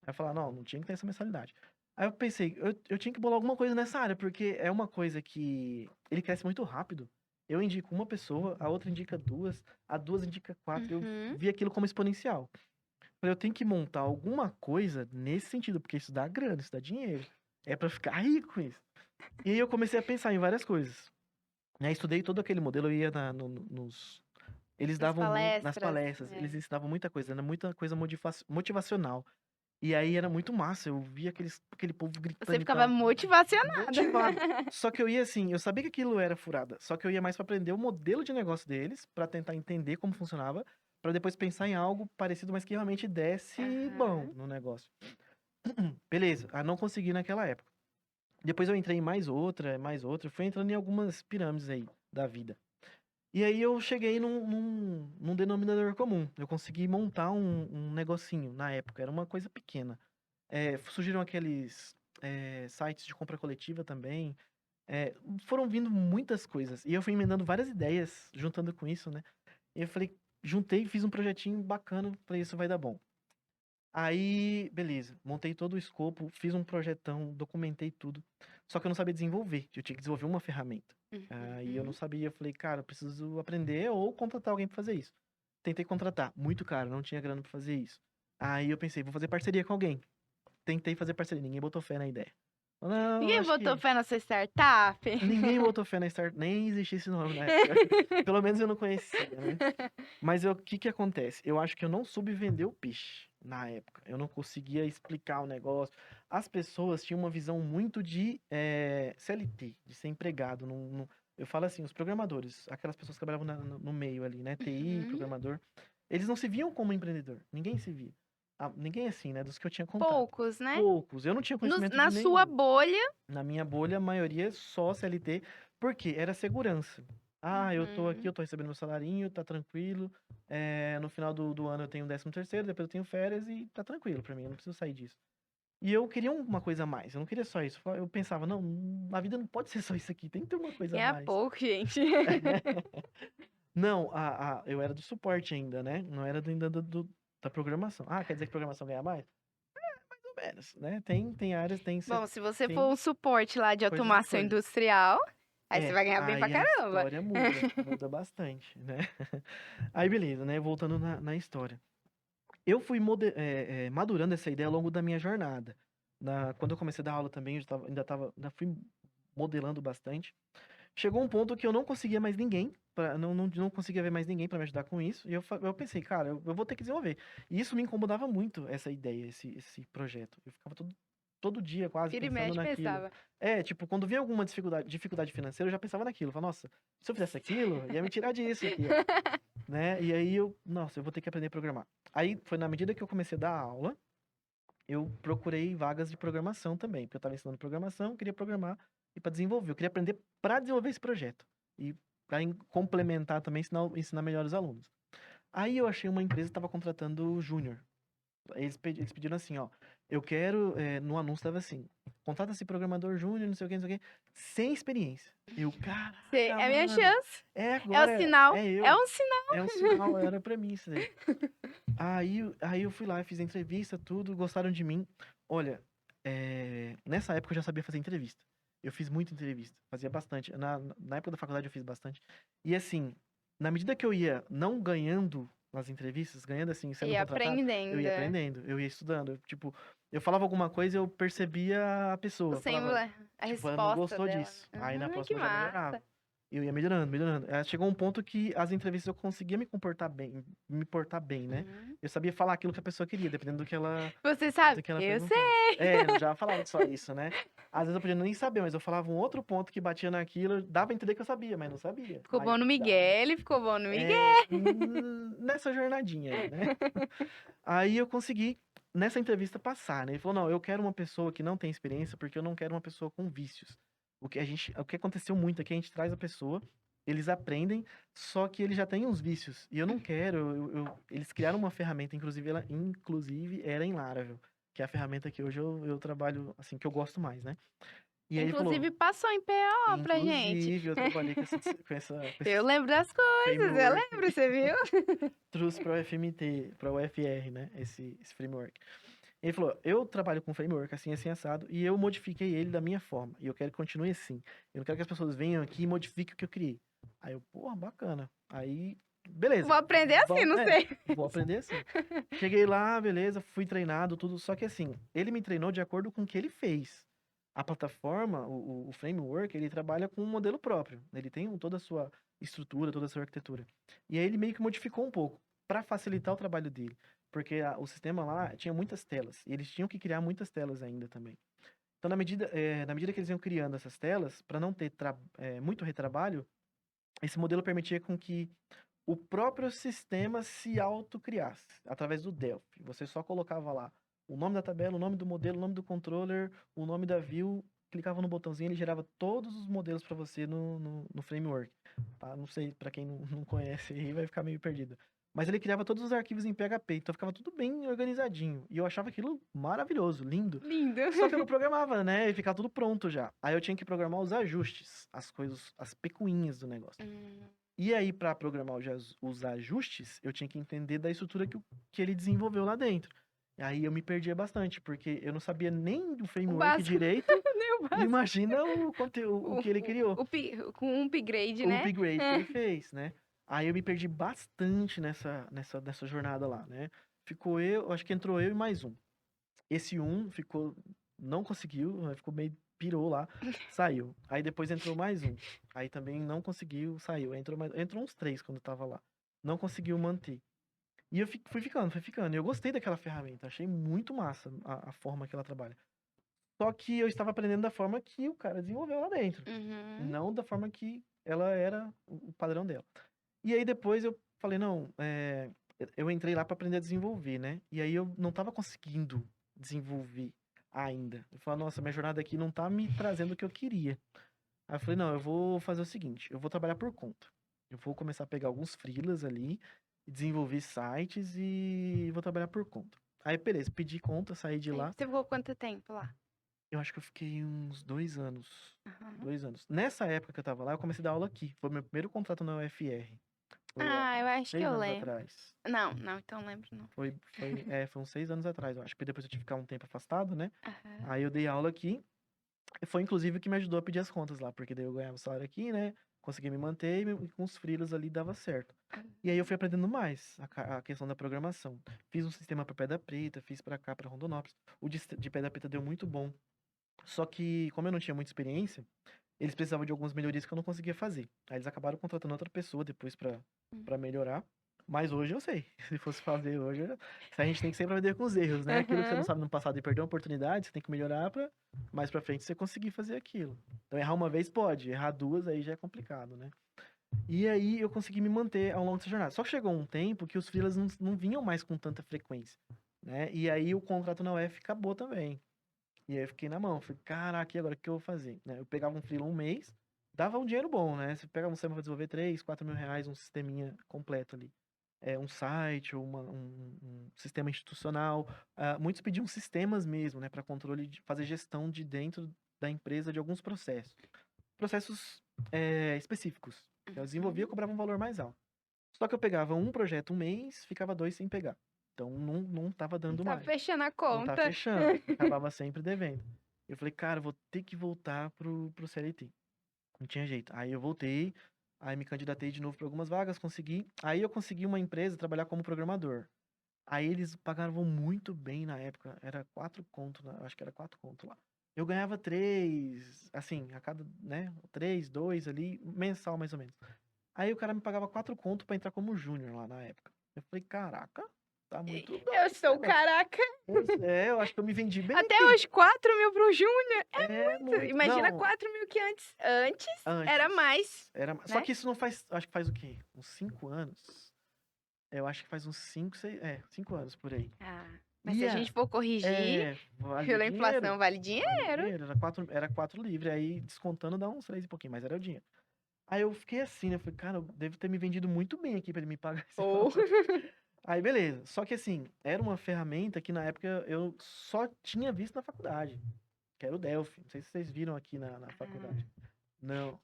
Aí eu falava, não, não tinha que ter essa mensalidade. Aí eu pensei, eu tinha que bolar alguma coisa nessa área, porque é uma coisa que ele cresce muito rápido. eu indico uma pessoa, a outra indica duas, a duas indica quatro. Eu Uhum. vi aquilo como exponencial. Falei, eu tenho que montar alguma coisa nesse sentido, porque isso dá grana, isso dá dinheiro. É pra ficar rico com isso. E aí eu comecei a pensar em várias coisas. Né? Estudei todo aquele modelo, eu ia nos. Eles Nas davam muito. Nas palestras. palestras, É. eles ensinavam muita coisa, era muita coisa motivacional. E aí era muito massa, eu via aquele povo Você gritando e ficava tal. motivacionada. Motivado. Só que eu ia assim, eu sabia que aquilo era furada. Só que eu ia mais pra aprender o modelo de negócio deles, pra tentar entender como funcionava, pra depois pensar em algo parecido, mas que realmente desse bom Aham. no negócio. Beleza, não consegui naquela época. Depois eu entrei em mais outra, fui entrando em algumas pirâmides aí da vida. E aí eu cheguei num denominador comum. Eu consegui montar um negocinho na época, era uma coisa pequena. Surgiram aqueles sites de compra coletiva também. Foram vindo muitas coisas. E eu fui emendando várias ideias, juntando com isso, né? E eu falei, juntei, fiz um projetinho bacana, falei, isso vai dar bom. Aí, beleza, montei todo o escopo, fiz um projetão, documentei tudo. Só que eu não sabia desenvolver, eu tinha que desenvolver uma ferramenta. Aí eu não Uhum. sabia, eu falei, cara, eu preciso aprender ou contratar alguém pra fazer isso. Tentei contratar, muito caro, não tinha grana pra fazer isso. Aí eu pensei, vou fazer parceria com alguém. Tentei fazer parceria, ninguém botou fé na ideia. Não, Ninguém acho botou que fé na sua startup? ninguém botou fé na Start, nem existia esse nome na época. Pelo menos eu não conhecia, né? Mas o que que acontece? Eu acho que eu não soube vender o peixe na época. Eu não conseguia explicar o negócio. As pessoas tinham uma visão muito de CLT, de ser empregado. Eu falo assim, os programadores, aquelas pessoas que trabalhavam no meio ali, né? TI, Uhum. programador, eles não se viam como empreendedor. Ninguém se via. Ninguém assim, né? Dos que eu tinha contato. Poucos, né? Poucos. Eu não tinha conhecimento Na de sua nenhum. bolha. Na minha bolha, a maioria só CLT, porque era segurança. Eu tô aqui, Uhum. eu tô recebendo meu salarinho, tá tranquilo. No final do ano eu tenho 13º, depois eu tenho férias e tá tranquilo pra mim, eu não preciso sair disso. E eu queria uma coisa a mais, eu não queria só isso. Eu pensava, não, a vida não pode ser só isso aqui, tem que ter uma coisa a Ganha mais. pouco, gente. Não, eu era do suporte ainda, né? Não era ainda da programação. Quer dizer que programação ganha mais? Mais ou menos, né? Tem áreas, Bom, se você for tem um suporte lá de coisas e automação coisas. industrial, aí você vai ganhar bem pra Aí a caramba. história muda bastante, né? Aí beleza, né? Voltando na história. Eu fui madurando essa ideia ao longo da minha jornada. Quando eu comecei a dar aula também, ainda fui modelando bastante. Chegou um ponto que eu não conseguia mais ninguém, não conseguia ver mais ninguém para me ajudar com isso. E eu pensei, cara, eu vou ter que desenvolver. E isso me incomodava muito, essa ideia, esse projeto. Eu ficava todo dia quase Vira e pensando mexe, naquilo. pensava. Tipo, quando vinha alguma dificuldade financeira, eu já pensava naquilo. Falava, nossa, se eu fizesse aquilo, ia me tirar disso aqui, ó. Né? E aí nossa, eu vou ter que aprender a programar. Aí foi na medida que eu comecei a dar aula, eu procurei vagas de programação também, porque eu estava ensinando programação, queria programar e para desenvolver. Eu queria aprender para desenvolver esse projeto e para complementar também, ensinar melhor os alunos. Aí eu achei uma empresa que estava contratando júnior. Eles pediram assim, ó, eu quero, no anúncio tava assim, contrata-se programador júnior, não sei o que, não sei o que, sem experiência. É Caraca, a minha mano, chance. É o agora, sinal. é É eu. um sinal. É um sinal, era pra mim isso daí. Aí eu fui lá, fiz a entrevista, tudo, gostaram de mim. Olha, nessa época eu já sabia fazer entrevista. Eu fiz muita entrevista, fazia bastante. Na época da faculdade eu fiz bastante. E assim, na medida que eu ia não ganhando nas entrevistas, ganhando assim, sendo E contratado, eu aprendendo. ia aprendendo, eu ia estudando. Tipo, eu falava alguma coisa, eu percebia a O pessoa. sem Falava, a tipo, ela não resposta gostou dela. disso. Aí na Que próxima eu já melhorava. massa. Eu ia melhorando, melhorando. Chegou um ponto que as entrevistas eu conseguia me portar bem, né? Uhum. Eu sabia falar aquilo que a pessoa queria, dependendo Você sabe? do que ela Eu perguntasse. sei. Não já falava só isso, né? Às vezes eu podia nem saber, mas eu falava um outro ponto que batia naquilo, dava a entender que eu sabia, mas não sabia. Ficou Aí bom no dava. Miguel, ele ficou bom no Miguel. Nessa jornadinha aí, né? Aí eu consegui, nessa entrevista, passar, né? Ele falou, não, eu quero uma pessoa que não tem experiência, porque eu não quero uma pessoa com vícios. O que aconteceu muito é que a gente traz a pessoa, eles aprendem, só que eles já têm uns vícios. E eu não quero, eles criaram uma ferramenta, inclusive era em Laravel, que é a ferramenta que hoje eu trabalho, assim, que eu gosto mais, né? E aí ele falou, Inclusive, passou em PO pra gente. inclusive eu trabalhei com Eu esse lembro das coisas, eu framework, lembro, você viu? trouxe para o FMT, para o UFR, né? Esse framework. Ele falou: "Eu trabalho com framework assim, assim, assado, e eu modifiquei ele da minha forma, e eu quero que continue assim. Eu não quero que as pessoas venham aqui e modifiquem o que eu criei". Aí eu: "Porra, bacana". Aí, Vou beleza, aprender assim, não sei. vou aprender assim. Cheguei lá, beleza, fui treinado, tudo, só que assim, ele me treinou de acordo com o que ele fez. A plataforma, o framework, ele trabalha com um modelo próprio, ele tem toda a sua estrutura, toda a sua arquitetura. E aí ele meio que modificou um pouco, para facilitar o trabalho dele. Porque o sistema lá tinha muitas telas, e eles tinham que criar muitas telas ainda também. Então, na medida que eles iam criando essas telas, para não ter muito retrabalho, esse modelo permitia com que o próprio sistema se autocriasse, através do Delphi. Você só colocava lá o nome da tabela, o nome do modelo, o nome do controller, o nome da view, clicava no botãozinho, ele gerava todos os modelos para você no framework. Tá? Não sei, para quem não conhece aí, vai ficar meio perdido. Mas ele criava todos os arquivos em PHP, então ficava tudo bem organizadinho. E eu achava aquilo maravilhoso, lindo. Lindo. Só que eu não programava, né? E ficava tudo pronto já. Aí eu tinha que programar os ajustes, as coisas, as picuinhas do negócio. Hum, E aí, para programar os ajustes, eu tinha que entender da estrutura que ele desenvolveu lá dentro. E aí eu me perdia bastante, porque eu não sabia nem do o framework básico, direito, nem o básico. imagina o conteúdo, o que ele criou, Com um upgrade, o né? upgrade que ele fez, né? Aí eu me perdi bastante nessa jornada lá, né? Ficou eu, acho que entrou eu e mais um. Esse um ficou, não conseguiu, ficou meio pirou lá, saiu. Aí depois entrou mais um. Aí também não conseguiu, saiu. Entrou uns três quando eu tava lá. Não conseguiu manter. E eu fui ficando, fui ficando. E eu gostei daquela ferramenta, achei muito massa a forma que ela trabalha. Só que eu estava aprendendo da forma que o cara desenvolveu lá dentro, Uhum. não da forma que ela era o padrão dela. E aí depois eu falei, não, eu entrei lá para aprender a desenvolver, né? E aí eu não tava conseguindo desenvolver ainda. Eu falei, nossa, minha jornada aqui não tá me trazendo o que eu queria. Aí eu falei, não, eu vou fazer o seguinte, eu vou trabalhar por conta. Eu vou começar a pegar alguns freelas ali, desenvolver sites e vou trabalhar por conta. Aí, beleza, pedi conta, saí de Aí, lá. você ficou quanto tempo lá? Eu acho que eu fiquei uns 2 anos. Aham. 2 anos. Nessa época que eu tava lá, eu comecei a dar aula aqui. Foi meu primeiro contrato na UFR. Foi há Ah, eu acho que 6 eu anos lembro. atrás. Não, não, então lembro não. Foi uns 6 anos atrás, eu acho. Porque depois eu tive que ficar um tempo afastado, né? Aham. Aí eu dei aula aqui. E foi inclusive o que me ajudou a pedir as contas lá. Porque daí eu ganhava o salário aqui, né? Consegui me manter e com os freelas ali dava certo. E aí eu fui aprendendo mais a questão da programação. Fiz um sistema para Pedra Preta, fiz para cá, para Rondonópolis. O de Pedra Preta deu muito bom. Só que, como eu não tinha muita experiência, eles precisavam de algumas melhorias que eu não conseguia fazer. Aí eles acabaram contratando outra pessoa depois pra melhorar. Mas hoje eu sei. Se fosse fazer hoje, a gente tem que sempre aprender com os erros, né? Aquilo que você não Aham. sabe no passado e perdeu uma oportunidade, você tem que melhorar pra mais pra frente você conseguir fazer aquilo. Então errar uma vez pode, errar duas aí já é complicado, né? E aí eu consegui me manter ao longo dessa jornada. Só que chegou um tempo que os freelas não vinham mais com tanta frequência, né? E aí o contrato na UF acabou também. E aí eu fiquei na mão, falei, caraca, e agora o que eu vou fazer? Né? Eu pegava um freela um mês, dava um dinheiro bom, né? Você pegava um sistema para desenvolver 3, 4 mil reais, um sisteminha completo ali. Um site, ou um sistema institucional. Muitos pediam sistemas mesmo, né? Para controle, fazer gestão de dentro da empresa de alguns processos. Processos específicos. Eu desenvolvia, Uhum. cobrava um valor mais alto. Só que eu pegava um projeto um mês, ficava 2 sem pegar. Então não tava Não dando tá mais. fechando a Não tá conta. fechando. Acabava sempre devendo. Eu falei, cara, eu vou ter que voltar pro CLT. Não tinha jeito. Aí eu voltei, aí me candidatei de novo para algumas vagas, consegui. Aí eu consegui uma empresa trabalhar como programador. Aí eles pagavam muito bem na época. Era 4 conto, acho que era 4 conto lá. Eu ganhava 3, assim, a cada, né? 3, 2 ali, mensal mais ou menos. Aí o cara me pagava 4 conto pra entrar como júnior lá na época. Eu falei, caraca, tá muito bom Eu esse sou negócio. caraca. Eu acho que eu me vendi bem Até aqui. hoje, 4.000 pro Júnior. É muito. Imagina Não, 4.000 que antes era antes. mais, Só né? que isso não faz. Acho que faz o quê? Uns 5 anos? Eu acho que faz uns 5, 6. 5 anos por aí. Ah, mas se E a gente for corrigir valia pela dinheiro. inflação, vale Valia dinheiro. dinheiro. Era quatro livre. Aí descontando dá uns 3 e pouquinho, mas era o dinheiro. Aí eu fiquei assim, né? Eu falei, cara, eu devo ter me vendido muito bem aqui pra ele me pagar esse Ou. valor. Aí beleza. Só que assim, era uma ferramenta que na época eu só tinha visto na faculdade. Que era o Delphi. Não sei se vocês viram aqui na faculdade. Não.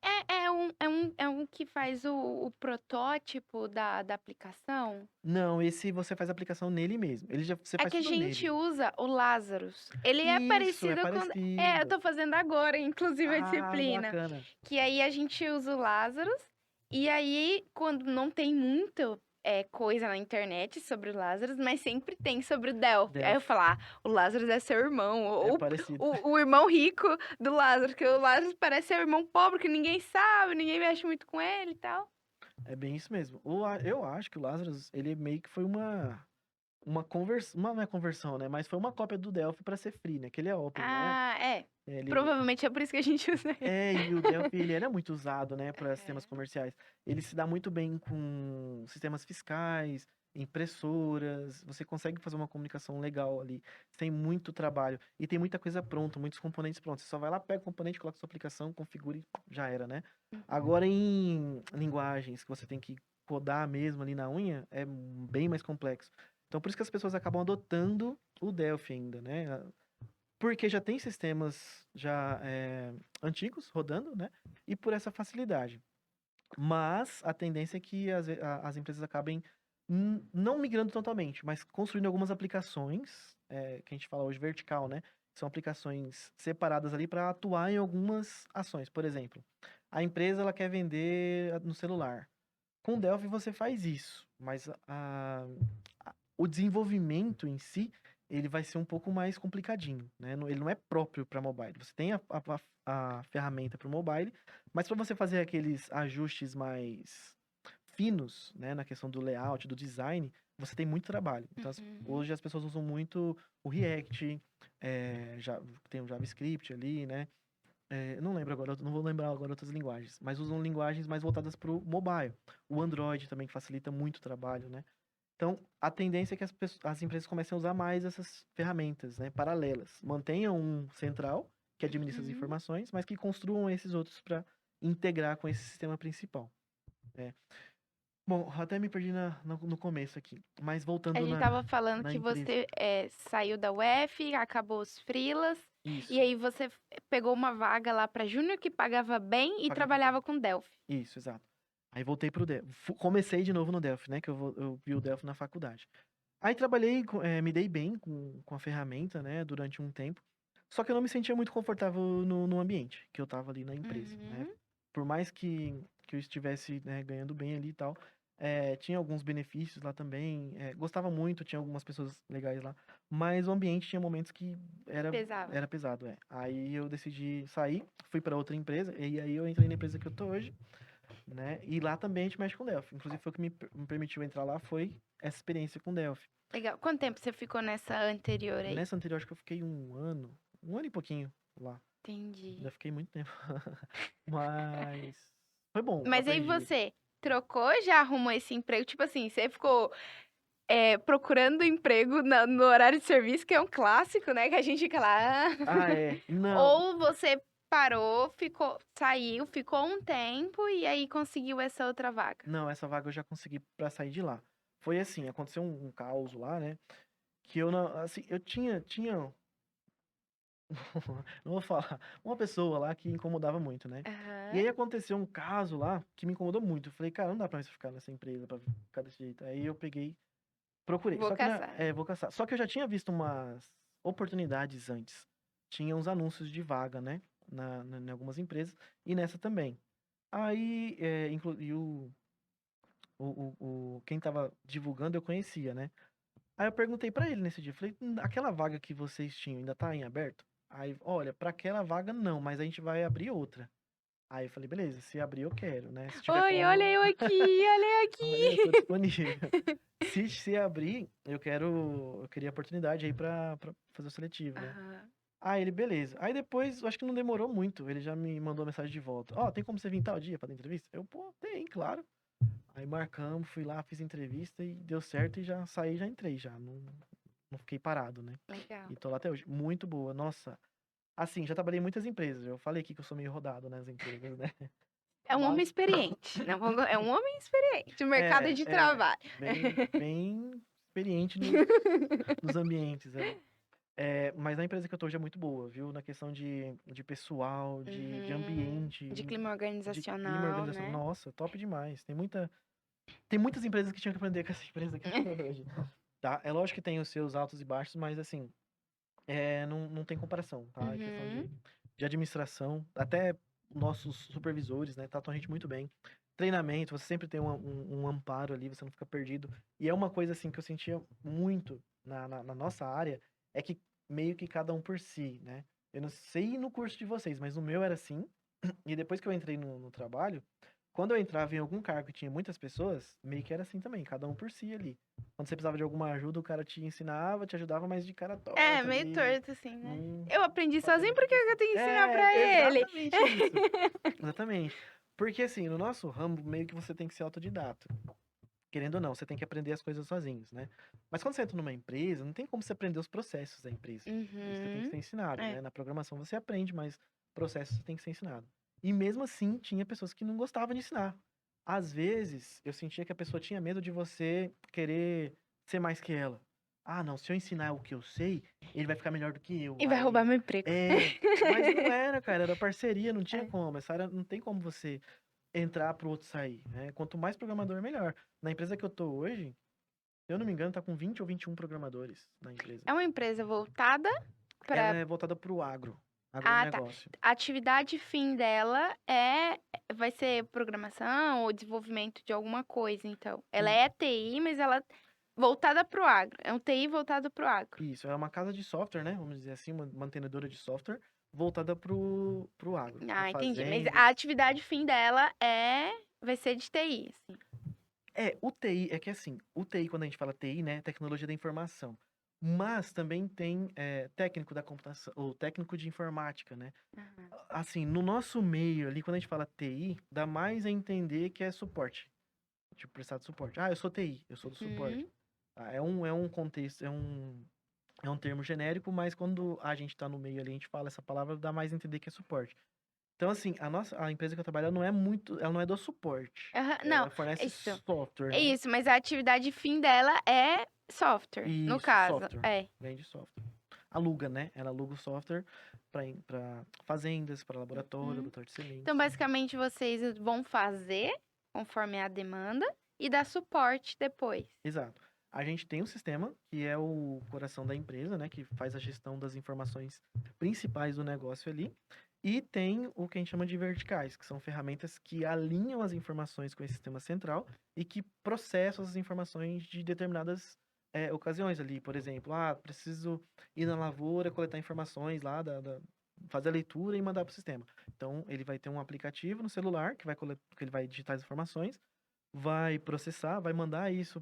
é um que faz o protótipo da aplicação? Não, esse você faz a aplicação nele mesmo. Você É faz que a tudo gente nele. usa o Lazarus. Ele é Isso, é parecido com. É, eu parecido. tô fazendo agora, inclusive, a Ah, disciplina. bacana. Que aí a gente usa o Lazarus. E aí, quando não tem muito coisa na internet sobre o Lazarus, mas sempre tem sobre o Delphi. Aí eu Delphi, falo, o Lazarus é seu irmão. é Ou parecido. o irmão rico do Lazarus. Que o Lazarus parece ser o irmão pobre, que ninguém sabe, ninguém mexe muito com ele e tal. É bem isso mesmo. Eu acho que o Lazarus, ele meio que foi uma conversão, não é conversão, né? Mas foi uma cópia do Delphi para ser free, né? Que ele é open, né? Ah, é. Ele Provavelmente é por isso que a gente usa ele. e o Delphi ele era muito usado, né, para sistemas Aham. comerciais. Ele se dá muito bem com sistemas fiscais, impressoras. Você consegue fazer uma comunicação legal ali, sem muito trabalho. E tem muita coisa pronta, muitos componentes prontos. Você só vai lá, pega o componente, coloca sua aplicação, configura e já era, né? Uhum. Agora em linguagens que você tem que codar mesmo ali na unha, é bem mais complexo. Então por isso que as pessoas acabam adotando o Delphi ainda, né? Porque já tem sistemas já antigos rodando, né? E por essa facilidade. Mas a tendência é que as empresas acabem não migrando totalmente, mas construindo algumas aplicações, que a gente fala hoje vertical, né? São aplicações separadas ali para atuar em algumas ações. Por exemplo, a empresa ela quer vender no celular. Com Delphi você faz isso, mas o desenvolvimento em si, ele vai ser um pouco mais complicadinho, né? Ele não é próprio para mobile. Você tem a ferramenta para o mobile, mas para você fazer aqueles ajustes mais finos, né, na questão do layout, do design, você tem muito trabalho. Então, Uhum. hoje as pessoas usam muito o React, já tem o JavaScript ali, né? Não lembro agora, não vou lembrar agora outras linguagens, mas usam linguagens mais voltadas para o mobile. O Android também que facilita muito o trabalho, né? Então, a tendência é que as empresas comecem a usar mais essas ferramentas, né, paralelas. Mantenham um central, que administra as Uhum. informações, mas que construam esses outros para integrar com esse sistema principal, né? Bom, até me perdi no começo aqui, mas A voltando gente tava falando na que empresa. você saiu da UF, acabou os freelas, e Isso, aí você pegou uma vaga lá pra júnior que pagava bem e pagava bem. trabalhava com Delphi. Isso, exato. Aí voltei pro Delphi. Comecei de novo no Delphi, né? Que eu vi o Delphi na faculdade. Aí trabalhei, me dei bem com a ferramenta, né? Durante um tempo. Só que eu não me sentia muito confortável no ambiente que eu tava ali na empresa, né? Uhum. Por mais que eu estivesse, né, ganhando bem ali e tal, tinha alguns benefícios lá também. Gostava muito, tinha algumas pessoas legais lá. Mas o ambiente tinha momentos que Pesava. era pesado, é. Aí eu decidi sair, fui para outra empresa, e aí eu entrei na empresa que eu tô hoje, né? E lá também a gente mexe com Delphi. Inclusive foi o que me permitiu entrar lá, foi essa experiência com Delphi. Legal. Quanto tempo você ficou nessa anterior aí? Nessa anterior, acho que eu fiquei um ano e pouquinho lá. Entendi. Ainda fiquei muito tempo. Mas foi bom, Mas aí aprendi. você trocou, já arrumou esse emprego? Tipo assim, você ficou procurando emprego no horário de serviço, que é um clássico, né? Que a gente fica lá. Ah, é. Não, Ou você parou, saiu, ficou um tempo e aí conseguiu essa outra vaga? não, essa vaga eu já consegui pra sair de lá. Foi assim, aconteceu um caos lá, né? Que eu não, assim, eu tinha, não vou falar, uma pessoa lá que incomodava muito, né? E Aham. aí aconteceu um caso lá que me incomodou muito. Eu falei, cara, não dá pra mais ficar nessa empresa, pra ficar desse jeito. Aí eu peguei, procurei. Vou Só que caçar. vou caçar. Só que eu já tinha visto umas oportunidades antes. Tinha uns anúncios de vaga, né? Em algumas empresas. E nessa também. Aí, e quem tava divulgando eu conhecia, né? Aí eu perguntei pra ele nesse dia, falei, aquela vaga que vocês tinham ainda tá em aberto? Aí, olha, pra aquela vaga não, mas a gente vai abrir outra. Aí eu falei, beleza, se abrir eu quero, né? Se tiver Oi, olha como, eu aqui, olha eu olha, eu tô aqui. disponível. Se abrir, eu queria a oportunidade aí pra fazer o seletivo, né? Aham. Aí ele, beleza. Aí depois, eu acho que não demorou muito, ele já me mandou a mensagem de volta. Ó, tem como você vir tal dia pra dar entrevista? Eu, pô, tem, claro. Aí marcamos, fui lá, fiz entrevista e deu certo e já saí, já entrei já. Não fiquei parado, né? Legal. E tô lá até hoje. Muito boa, nossa. Assim, já trabalhei em muitas empresas. Eu falei aqui que eu sou meio rodado nas empresas, né? É um homem Mas, experiente, né? É um homem experiente no mercado de é, trabalho. bem experiente nos ambientes ali. Mas a empresa que eu tô hoje é muito boa, viu? Na questão de pessoal, de ambiente, De clima de clima organizacional, organizacional. né? Nossa, top demais. Tem muitas empresas que tinham que aprender com essa empresa que eu tô hoje. Tá? É lógico que tem os seus altos e baixos, mas assim, não tem comparação, tá? É questão Uhum. de administração, até nossos supervisores, né? Tratam a gente muito bem. Treinamento, você sempre tem um amparo ali, você não fica perdido. E é uma coisa assim que eu sentia muito na nossa área, é que meio que cada um por si, né? Eu não sei no curso de vocês, mas no meu era assim. E depois que eu entrei no trabalho, quando eu entrava em algum cargo que tinha muitas pessoas, meio que era assim também, cada um por si ali. Quando você precisava de alguma ajuda, o cara te ensinava, te ajudava, mas de cara É, torta meio ali. torto, assim, né? Não Eu aprendi fazia sozinho, muita por que eu questão. tenho que ensinar É, pra ele? exatamente isso. Exatamente. Porque assim, no nosso ramo, meio que você tem que ser autodidata. Querendo ou não, você tem que aprender as coisas sozinhos, né? Mas quando você entra numa empresa, não tem como você aprender os processos da empresa. Isso você tem que Uhum. ser ensinado, É. né? Na programação você aprende, mas processos você tem que ser ensinado. E mesmo assim, tinha pessoas que não gostavam de ensinar. Às vezes, eu sentia que a pessoa tinha medo de você querer ser mais que ela. Ah, não, se eu ensinar o que eu sei, ele vai ficar melhor do que eu. E vai roubar Aí, meu emprego. mas não era, cara, era parceria, não tinha É. como. Essa área não tem como você entrar pro outro sair, né? Quanto mais programador, melhor. Na empresa que eu tô hoje, se eu não me engano, tá com 20 ou 21 programadores na empresa. É uma empresa voltada Ela para. é voltada pro Ah, tá. agronegócio. A atividade fim dela vai ser programação ou desenvolvimento de alguma coisa, então. Ela E é TI, mas ela voltada para o agro. É um TI voltado para o agro. isso, é uma casa de software, né? Vamos dizer assim, uma mantenedora de software voltada pro agro, pra Ah, entendi. Mas a fazendas. atividade fim dela vai ser de TI, assim. O TI, é que assim, o TI, quando a gente fala TI, né? Tecnologia da informação. Mas também tem técnico da computação, ou técnico de informática, né? Aham. Assim, no nosso meio ali, quando a gente fala TI, dá mais a entender que é suporte. Tipo, prestar de suporte. Ah, eu sou TI, eu sou do suporte. Uhum. Ah, é um contexto, é um termo genérico, mas quando a gente tá no meio ali, a gente fala essa palavra, dá mais a entender que é suporte. Então, assim, a empresa que eu trabalho, ela não é do suporte. Aham. Não, Ela é fornece isso. software, É né? isso, mas a atividade fim dela é software, no Isso, caso. software. É. Vende software. Aluga, né? Ela aluga o software para fazendas, para laboratório, Uhum. laboratório de Então, sementes. basicamente, vocês vão fazer conforme a demanda e dar suporte depois. Exato. A gente tem um sistema que é o coração da empresa, né, que faz a gestão das informações principais do negócio ali, e tem o que a gente chama de verticais, que são ferramentas que alinham as informações com esse sistema central e que processam as informações de determinadas ocasiões ali. Por exemplo, preciso ir na lavoura, coletar informações lá, fazer a leitura e mandar para o sistema. Então, ele vai ter um aplicativo no celular que ele vai digitar as informações, vai processar, vai mandar isso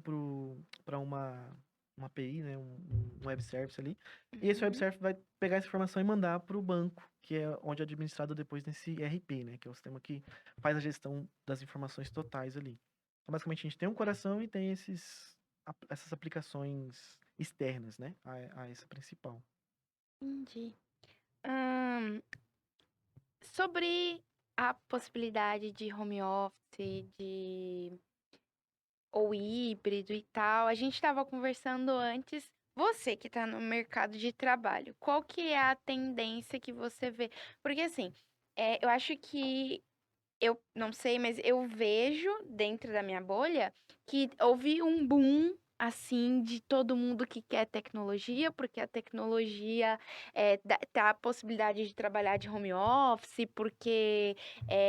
para uma API, né, um web service ali. E esse web Uhum. service vai pegar essa informação e mandar para o banco, que é onde é administrado depois nesse ERP, né, que é o sistema que faz a gestão das informações totais ali. Então, basicamente, a gente tem um coração e tem essas aplicações externas, né, a essa principal. Entendi. Ahn, Sobre a possibilidade de home office, ou híbrido e tal, a gente estava conversando antes. Você que está no mercado de trabalho, qual que é a tendência que você vê? Porque assim, eu acho que eu não sei, mas eu vejo dentro da minha bolha que houve um boom assim de todo mundo que quer tecnologia, porque a tecnologia dá a possibilidade de trabalhar de home office, porque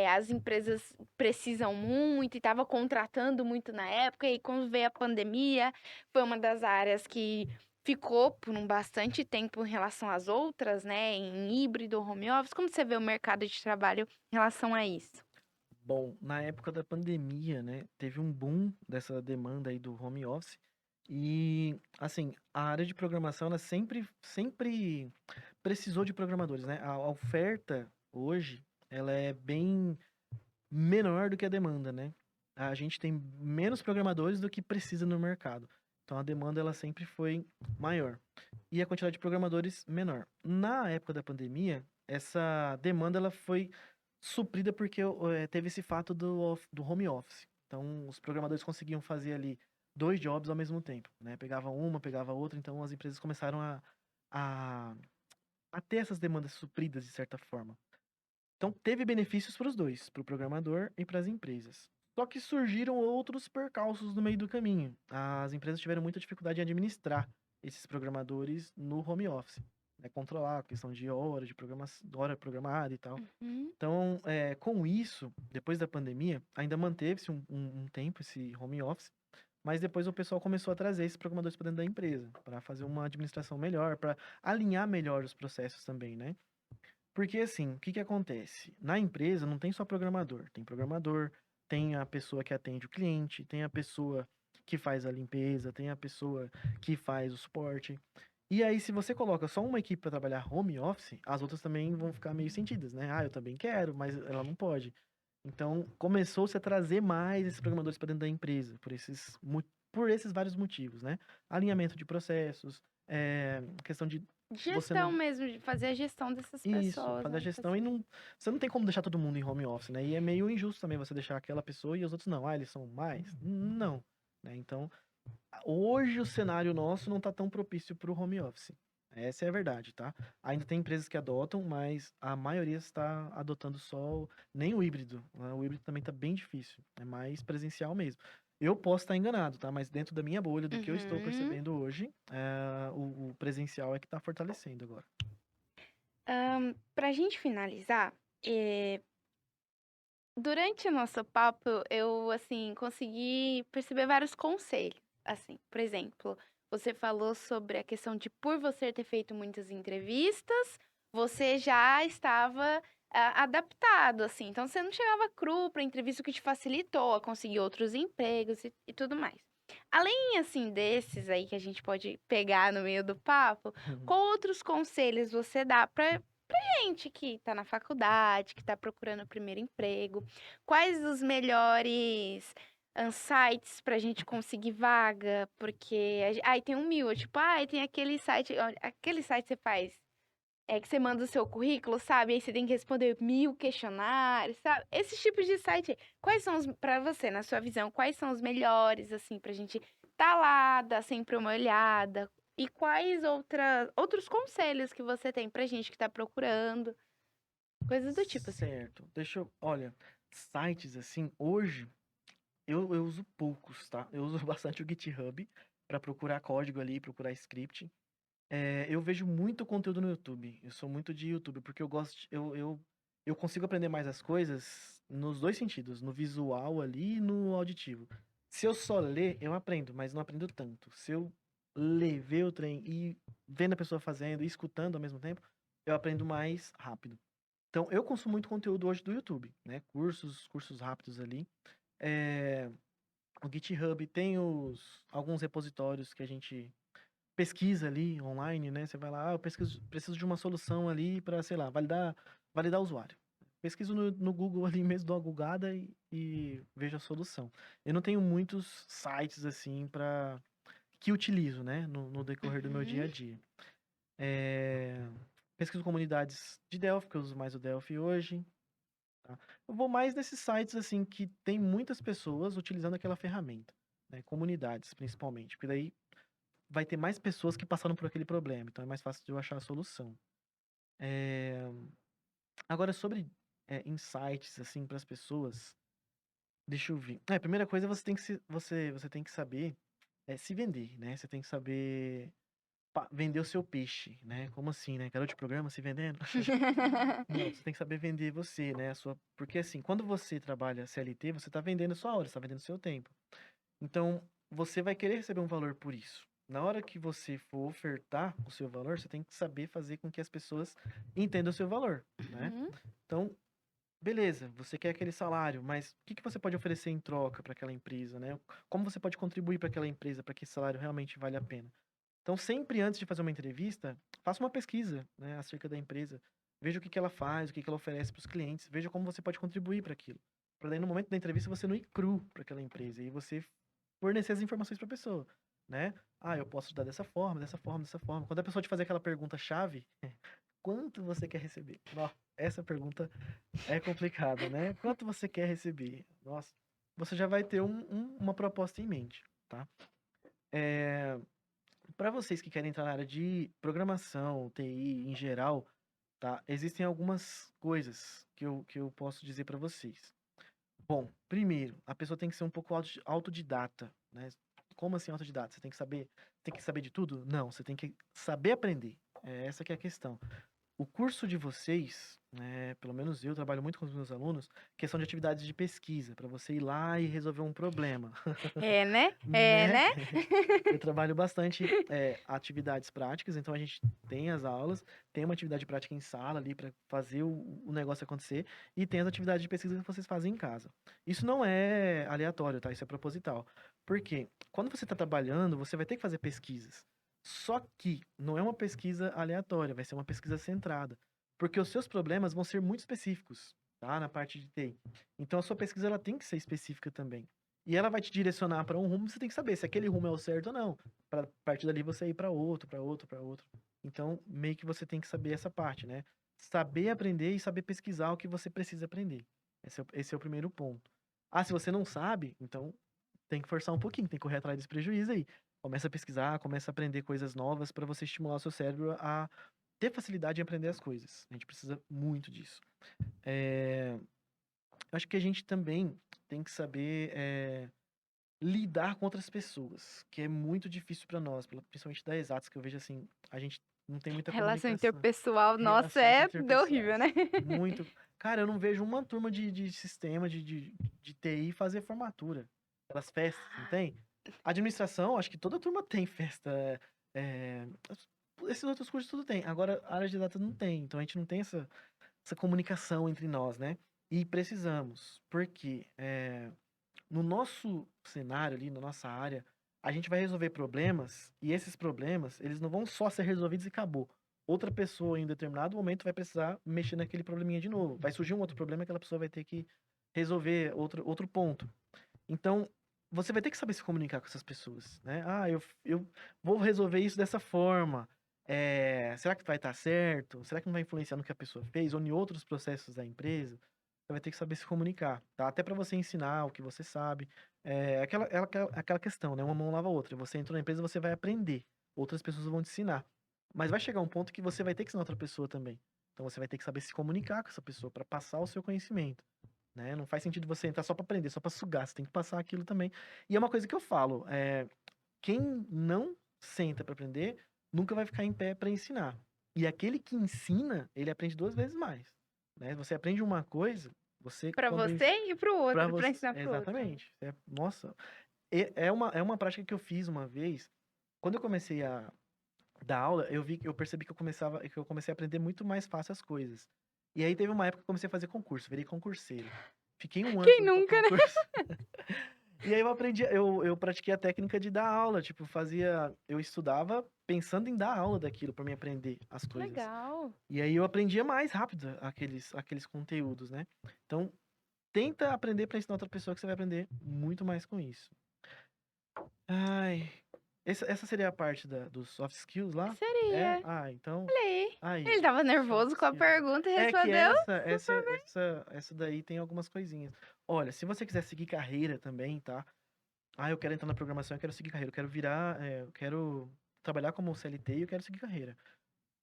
as empresas precisam muito e estava contratando muito na época, e quando veio a pandemia, foi uma das áreas que ficou por um bastante tempo em relação às outras, né, em híbrido, home office. Como você vê o mercado de trabalho em relação a isso? Bom, na época da pandemia, né, teve um boom dessa demanda aí do home office. E, assim, a área de programação, ela sempre precisou de programadores, né? A oferta hoje, ela é bem menor do que a demanda, né? A gente tem menos programadores do que precisa no mercado. Então a demanda, ela sempre foi maior. E a quantidade de programadores menor. Na época da pandemia, essa demanda, ela foi suprida porque teve esse fato do home office. Então, os programadores conseguiam fazer ali dois jobs ao mesmo tempo, né? Pegava uma, pegava outra, então as empresas começaram a, a ter essas demandas supridas de certa forma. Então, teve benefícios para os dois, para o programador e para as empresas. Só que surgiram outros percalços no meio do caminho. As empresas tiveram muita dificuldade em administrar esses programadores no home office, né? Controlar a questão de hora de hora programada e tal. Uhum. Então, com isso, depois da pandemia, ainda manteve-se um tempo esse home office, mas depois o pessoal começou a trazer esses programadores para dentro da empresa, para fazer uma administração melhor, para alinhar melhor os processos também, né? Porque assim, o que que acontece? Na empresa não tem só programador, tem a pessoa que atende o cliente, tem a pessoa que faz a limpeza, tem a pessoa que faz o suporte. E aí, se você coloca só uma equipe para trabalhar home office, as outras também vão ficar meio sentidas, né? Ah, eu também quero, mas ela não pode. Então, começou-se a trazer mais esses programadores para dentro da empresa, por esses vários motivos, né? Alinhamento de processos, questão de você Gestão não. mesmo, de fazer a gestão dessas Isso, pessoas, fazer a né, gestão e fazer não. Você não tem como deixar todo mundo em home office, né? E é meio injusto também você deixar aquela pessoa e os outros não. Ah, eles são mais? Não. Né? Então, hoje o cenário nosso não tá tão propício para o home office. Essa é a verdade, tá? Ainda tem empresas que adotam, mas a maioria está adotando nem o híbrido, né? O híbrido também tá bem difícil. É mais presencial mesmo. Eu posso estar enganado, tá? Mas dentro da minha bolha, do que eu estou Uhum. percebendo hoje, o presencial é que tá fortalecendo agora. Pra gente finalizar, durante o nosso papo, eu, assim, consegui perceber vários conselhos, assim, por exemplo, você falou sobre a questão de por você ter feito muitas entrevistas, você já estava, adaptado, assim, então você não chegava cru pra entrevista, o que te facilitou a conseguir outros empregos e tudo mais. Além, assim, desses aí que a gente pode pegar no meio do papo, qual outros conselhos você dá pra gente que tá na faculdade, que tá procurando o primeiro emprego? Quais os melhores, sites pra gente conseguir vaga? Porque ai, tem 1000, tipo, ai, tem aquele site olha, aquele site você faz, que você manda o seu currículo, sabe, aí você tem que responder 1000 questionários, sabe, esses tipos de site, quais são os pra você, na sua visão, quais são os melhores, assim, pra gente tá lá, dar sempre uma olhada? E quais outros conselhos que você tem pra gente que tá procurando? Coisas do tipo, assim. Certo. Olha, sites assim, hoje eu uso poucos, tá? Eu uso bastante o GitHub para procurar código ali, procurar script. Eu vejo muito conteúdo no YouTube. Eu sou muito de YouTube, porque eu gosto, eu consigo aprender mais as coisas nos dois sentidos, no visual ali e no auditivo. Se eu só ler, eu aprendo, mas não aprendo tanto. Se eu ler, ver o trem e vendo a pessoa fazendo e escutando ao mesmo tempo, eu aprendo mais rápido. Então, eu consumo muito conteúdo hoje do YouTube, né? Cursos rápidos ali. É, o GitHub tem alguns repositórios que a gente pesquisa ali online, né? Você vai lá, eu preciso de uma solução ali para, sei lá, validar o usuário. Pesquiso no Google ali mesmo, dou uma googada e vejo a solução. Eu não tenho muitos sites assim para que utilizo, né, no decorrer do meu dia a Uhum. dia. É, pesquiso comunidades de Delphi, que eu uso mais o Delphi hoje. Tá? Eu vou mais nesses sites assim que tem muitas pessoas utilizando aquela ferramenta, né? Comunidades, principalmente, porque daí vai ter mais pessoas que passaram por aquele problema, então é mais fácil de eu achar a solução. É, Agora sobre insights assim para as pessoas, deixa eu ver. A primeira coisa você tem que você tem que saber se vender, né? Você tem que saber vender o seu peixe, né? Como assim, né? Garoto de programa se vendendo? Não, você tem que saber vender você, né? Porque assim, quando você trabalha CLT, você está vendendo a sua hora, você tá vendendo o seu tempo. Então, você vai querer receber um valor por isso. Na hora que você for ofertar o seu valor, você tem que saber fazer com que as pessoas entendam o seu valor, né? Uhum. Então, beleza, você quer aquele salário, mas o que que você pode oferecer em troca para aquela empresa, né? Como você pode contribuir para aquela empresa para que esse salário realmente vale a pena? Então, sempre antes de fazer uma entrevista, faça uma pesquisa, né, acerca da empresa. Veja o que que ela faz, o que que ela oferece para os clientes, veja como você pode contribuir para aquilo. Para daí no momento da entrevista você não ir cru para aquela empresa e você fornecer as informações para a pessoa, né? Ah, eu posso ajudar dessa forma, dessa forma, dessa forma. Quando a pessoa te fazer aquela pergunta chave, quanto você quer receber? Essa pergunta é complicada, né? Quanto você quer receber? Nossa, você já vai ter uma proposta em mente, tá? É, Para vocês que querem entrar na área de programação, TI em geral, tá? Existem algumas coisas que eu posso dizer para vocês. Bom, primeiro, a pessoa tem que ser um pouco autodidata, né? Como assim autodidata? Você tem que saber de tudo? Não, você tem que saber aprender. É essa que é a questão. O curso de vocês, né, pelo menos eu trabalho muito com os meus alunos, questão de atividades de pesquisa, para você ir lá e resolver um problema, É, né? É, né? né? Eu trabalho bastante atividades práticas, então a gente tem as aulas, tem uma atividade prática em sala ali para fazer o negócio acontecer, e tem as atividades de pesquisa que vocês fazem em casa. Isso não é aleatório, tá? Isso é proposital. Por quê? Quando você está trabalhando, você vai ter que fazer pesquisas. Só que não é uma pesquisa aleatória, vai ser uma pesquisa centrada. Porque os seus problemas vão ser muito específicos, tá? Na parte de TI. Então a sua pesquisa ela tem que ser específica também. E ela vai te direcionar para um rumo, você tem que saber se aquele rumo é o certo ou não. Para partir dali você ir para outro, para outro, para outro. Então, meio que você tem que saber essa parte, né? Saber aprender e saber pesquisar o que você precisa aprender. Esse é o primeiro ponto. Ah, se você não sabe, então tem que forçar um pouquinho, tem que correr atrás desse prejuízo aí. Começa a pesquisar, começa a aprender coisas novas para você estimular o seu cérebro a ter facilidade em aprender as coisas. A gente precisa muito disso. É, acho que a gente também tem que saber lidar com outras pessoas, que é muito difícil para nós, principalmente da exatas, que eu vejo assim, a gente não tem muita Relação comunicação. interpessoal, nossa, Relações é horrível, interpessoais. né? Muito. Cara, eu não vejo uma turma de sistema, de TI fazer formatura. Aquelas festas, não tem? Administração, acho que toda turma tem festa. é, esses outros cursos tudo tem. Agora, a área de dados não tem. Então a gente não tem essa comunicação entre nós, né? E precisamos. Porque no nosso cenário ali, na nossa área, a gente vai resolver problemas e esses problemas, eles não vão só ser resolvidos e acabou. Outra pessoa em determinado momento vai precisar mexer naquele probleminha de novo. Vai surgir um outro problema que aquela pessoa vai ter que resolver outro ponto. Então, você vai ter que saber se comunicar com essas pessoas, né? Ah, eu vou resolver isso dessa forma. Será que vai estar certo? Será que não vai influenciar no que a pessoa fez ou em outros processos da empresa? Você vai ter que saber se comunicar, tá? Até para você ensinar o que você sabe. Aquela questão, né? Uma mão lava a outra. Você entrou na empresa, você vai aprender. Outras pessoas vão te ensinar. Mas vai chegar um ponto que você vai ter que ensinar outra pessoa também. Então você vai ter que saber se comunicar com essa pessoa para passar o seu conhecimento, né? Não faz sentido você entrar só para aprender, só para sugar. Você tem que passar aquilo também. E é uma coisa que eu falo, quem não senta para aprender, nunca vai ficar em pé para ensinar. E aquele que ensina, ele aprende duas vezes mais, né? Você aprende uma coisa, você Pra quando você e pro para outro, pra você, ensinar pro outro. exatamente. Nossa, é uma prática que eu fiz uma vez. Quando eu comecei a dar aula, eu percebi que eu comecei a aprender muito mais fácil as coisas. E aí teve uma época que eu comecei a fazer concurso, virei concurseiro. Fiquei um ano Quem fazendo nunca, né? concurso. E aí eu pratiquei a técnica de dar aula, tipo, eu estudava pensando em dar aula daquilo para me aprender as Que coisas. legal. E aí eu aprendia mais rápido aqueles conteúdos, né? Então, tenta aprender para ensinar outra pessoa que você vai aprender muito mais com isso. Ai, essa seria a parte dos soft skills lá? É? Seria. Ah, então, Olha aí. aí, Ele tava soft nervoso com a skills. pergunta e É que respondeu. essa daí tem algumas coisinhas. Olha, se você quiser seguir carreira também, tá? Ah, eu quero entrar na programação, eu quero seguir carreira, eu quero trabalhar como CLT e eu quero seguir carreira.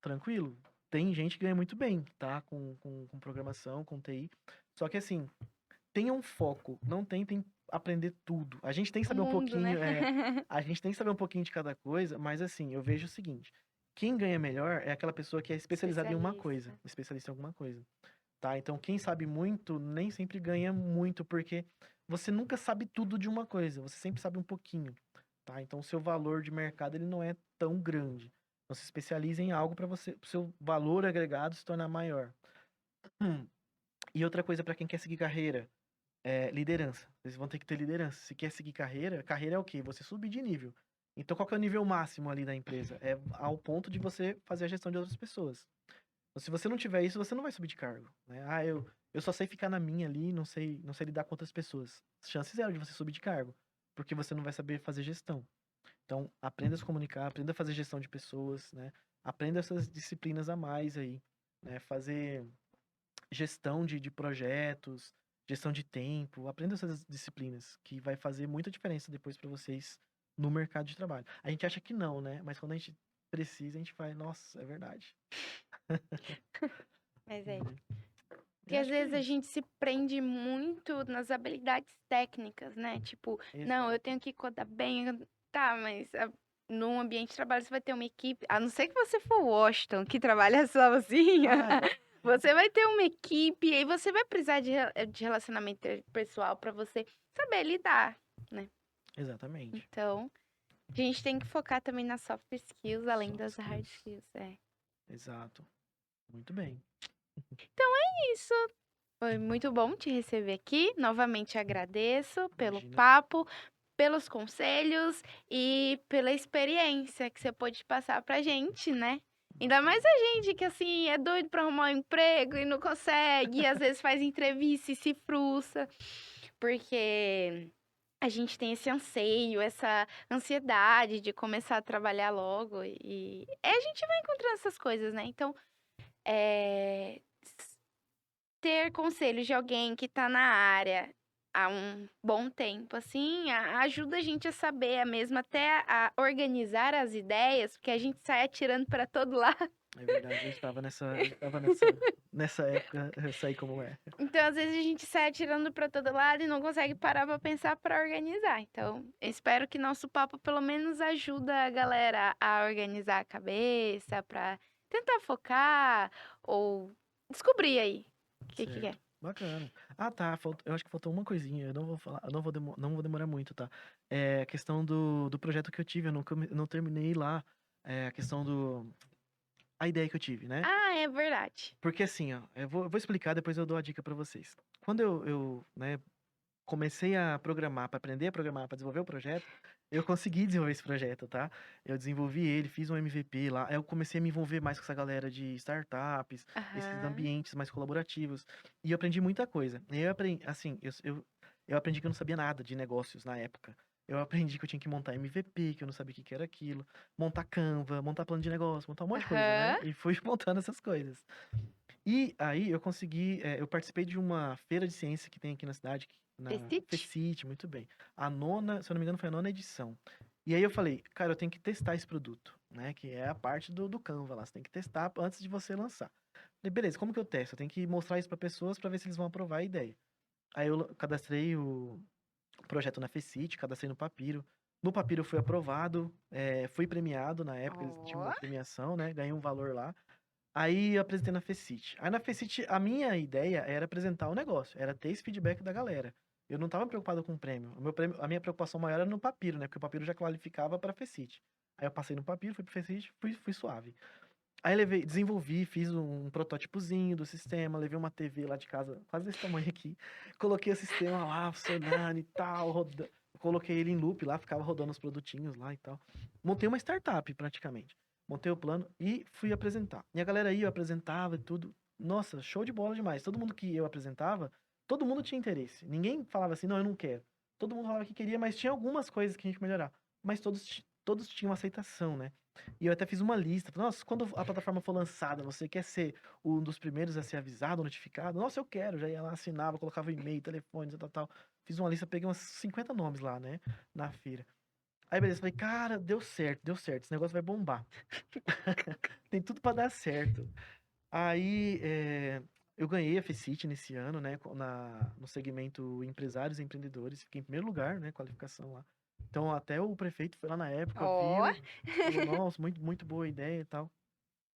Tranquilo? Tem gente que ganha muito bem, tá? Com programação, com TI. Só que assim, tenha um foco, não tentem aprender tudo. A gente tem que O saber um mundo, né? pouquinho, a gente tem que saber um pouquinho de cada coisa, mas assim, eu vejo o seguinte, quem ganha melhor é aquela pessoa que é especializada em uma coisa, Especialista. especialista em alguma coisa, tá? Então, quem sabe muito nem sempre ganha muito, porque você nunca sabe tudo de uma coisa, você sempre sabe um pouquinho, tá? Então, o seu valor de mercado ele não é tão grande. Então, se especialize em algo para você, pro seu valor agregado se tornar maior. E outra coisa para quem quer seguir carreira, liderança. Vocês vão ter que ter liderança. Se quer seguir carreira, carreira é o quê? Você subir de nível. Então, qual que é o nível máximo ali da empresa? É ao ponto de você fazer a gestão de outras pessoas. Então, se você não tiver isso, você não vai subir de cargo, né? Ah, eu só sei ficar na minha ali, não sei lidar com outras pessoas. Chance zero de você subir de cargo, porque você não vai saber fazer gestão. Então, aprenda a se comunicar, aprenda a fazer gestão de pessoas, né? Aprenda essas disciplinas a mais aí, né? Fazer gestão de projetos, gestão de tempo, aprenda essas disciplinas, que vai fazer muita diferença depois para vocês no mercado de trabalho. A gente acha que não, né? Mas quando a gente precisa, a gente faz, nossa, é verdade. Mas é. Né? Porque Eu às acho que é vezes a isso. gente se prende muito nas habilidades técnicas, né? Tipo, não, eu Exato. tenho que codar bem. Tá, mas num ambiente de trabalho você vai ter uma equipe. A não ser que você for o Washington, que trabalha sozinha. Ah, Você vai ter uma equipe e aí você vai precisar de relacionamento pessoal pra você saber lidar, né? exatamente. Então, a gente tem que focar também nas soft skills, além Soft das hard skills. skills. É. Exato. Muito bem. Isso. Foi muito bom te receber aqui. Novamente agradeço pelo Imagina. papo, pelos conselhos e pela experiência que você pôde passar pra gente, né? Ainda mais Bacana. a gente que assim é doido pra arrumar um emprego e não consegue, e às vezes faz entrevista e se frustra, porque a gente tem esse anseio, essa ansiedade de começar a trabalhar logo e a gente vai encontrando essas coisas, né? Então, é, ter conselhos de alguém que tá na área há um bom tempo, assim, ajuda a gente a saber, a mesmo até a organizar as ideias, porque a gente sai atirando para todo lado. É verdade, eu estava nessa época, eu sei como é. Então, às vezes, a gente sai atirando para todo lado e não consegue parar para pensar para organizar. Então, eu espero que nosso papo pelo menos ajuda a galera a organizar a cabeça, para tentar focar ou descobrir aí o que é. Certo. Bacana. Ah, tá. Eu acho que faltou uma coisinha. Eu não vou falar, eu não vou demorar muito, tá? É a questão do projeto que eu tive. Eu não terminei lá. É a questão a ideia que eu tive, né? Ah, é verdade. Porque assim, ó, eu vou explicar, depois eu dou a dica pra vocês. Quando né, comecei a programar, para aprender a programar, para desenvolver o projeto, eu consegui desenvolver esse projeto, tá? Eu desenvolvi ele, fiz um MVP lá, aí eu comecei a me envolver mais com essa galera de startups, esses Aham. ambientes mais colaborativos, e eu aprendi muita coisa. E eu aprendi, assim, eu aprendi que eu não sabia nada de negócios na época. Eu aprendi que eu tinha que montar MVP, que eu não sabia o que que era aquilo, montar Canva, montar plano de negócio, montar um monte de coisa, né? Aham. E fui montando essas coisas. E aí eu consegui, eu participei de uma feira de ciência que tem aqui na cidade, na Fecite? Fecite, muito bem. A nona, se eu não me engano, foi a nona edição. E aí eu falei, cara, eu tenho que testar esse produto, né? Que é a parte do Canva lá. Você tem que testar antes de você lançar. Falei, beleza, como que eu testo? Eu tenho que mostrar isso para pessoas para ver se eles vão aprovar a ideia. Aí eu cadastrei o projeto na Fecite, cadastrei no Papiro. No Papiro eu fui aprovado, fui premiado na época, eles tinham Ó. uma premiação, né? Ganhei um valor lá. Aí eu apresentei na Fecite. Aí na Fecite, a minha ideia era apresentar o negócio, era ter esse feedback da galera. Eu não estava preocupado com o prêmio. A minha preocupação maior era no Papiro, né? Porque o Papiro já qualificava para Fecite. Aí eu passei no Papiro, fui pro Fecite, fui suave. Aí desenvolvi, fiz um protótipozinho do sistema, levei uma TV lá de casa, quase desse tamanho aqui. Coloquei o sistema lá, funcionando e tal, coloquei ele em loop lá, ficava rodando os produtinhos lá e tal. Montei uma startup praticamente. Montei o plano e fui apresentar. E a galera ia, eu apresentava e tudo. Nossa, show de bola demais. Todo mundo que eu apresentava, todo mundo tinha interesse. Ninguém falava assim, não, eu não quero. Todo mundo falava que queria, mas tinha algumas coisas que a gente melhorar. Mas todos tinham aceitação, né? E eu até fiz uma lista. Falei, nossa, quando a plataforma for lançada, você quer ser um dos primeiros a ser avisado, notificado? Nossa, eu quero. Já ia lá, assinava, colocava e-mail, telefone, tal, tal. Fiz uma lista, peguei uns 50 nomes lá, né? Na feira. Aí, beleza, falei, cara, deu certo, deu certo. Esse negócio vai bombar. Tem tudo pra dar certo. Aí, eu ganhei a Fecite nesse ano, né? No segmento empresários e empreendedores. Fiquei em primeiro lugar, né? Qualificação lá. Então, até o prefeito foi lá na época, Ó. viu, falou, nossa, muito, muito boa ideia e tal.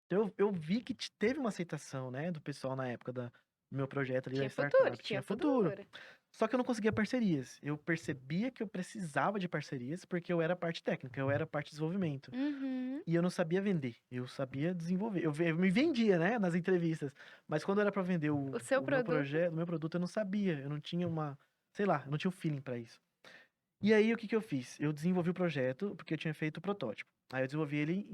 Então, eu vi que teve uma aceitação, né, do pessoal na época do meu projeto ali da Tinha futuro, startup. tinha Tinha futuro. futuro. Só que eu não conseguia parcerias. Eu percebia que eu precisava de parcerias porque eu era a parte técnica, eu era a parte de desenvolvimento. Uhum. E eu não sabia vender, eu sabia desenvolver. Eu me vendia, né, nas entrevistas. Mas quando era para vender O seu o meu produto. projeto, o meu produto, eu não sabia. Eu não tinha sei lá, eu não tinha o feeling para isso. E aí, o que que eu fiz? Eu desenvolvi o projeto, porque eu tinha feito o protótipo. Aí eu desenvolvi ele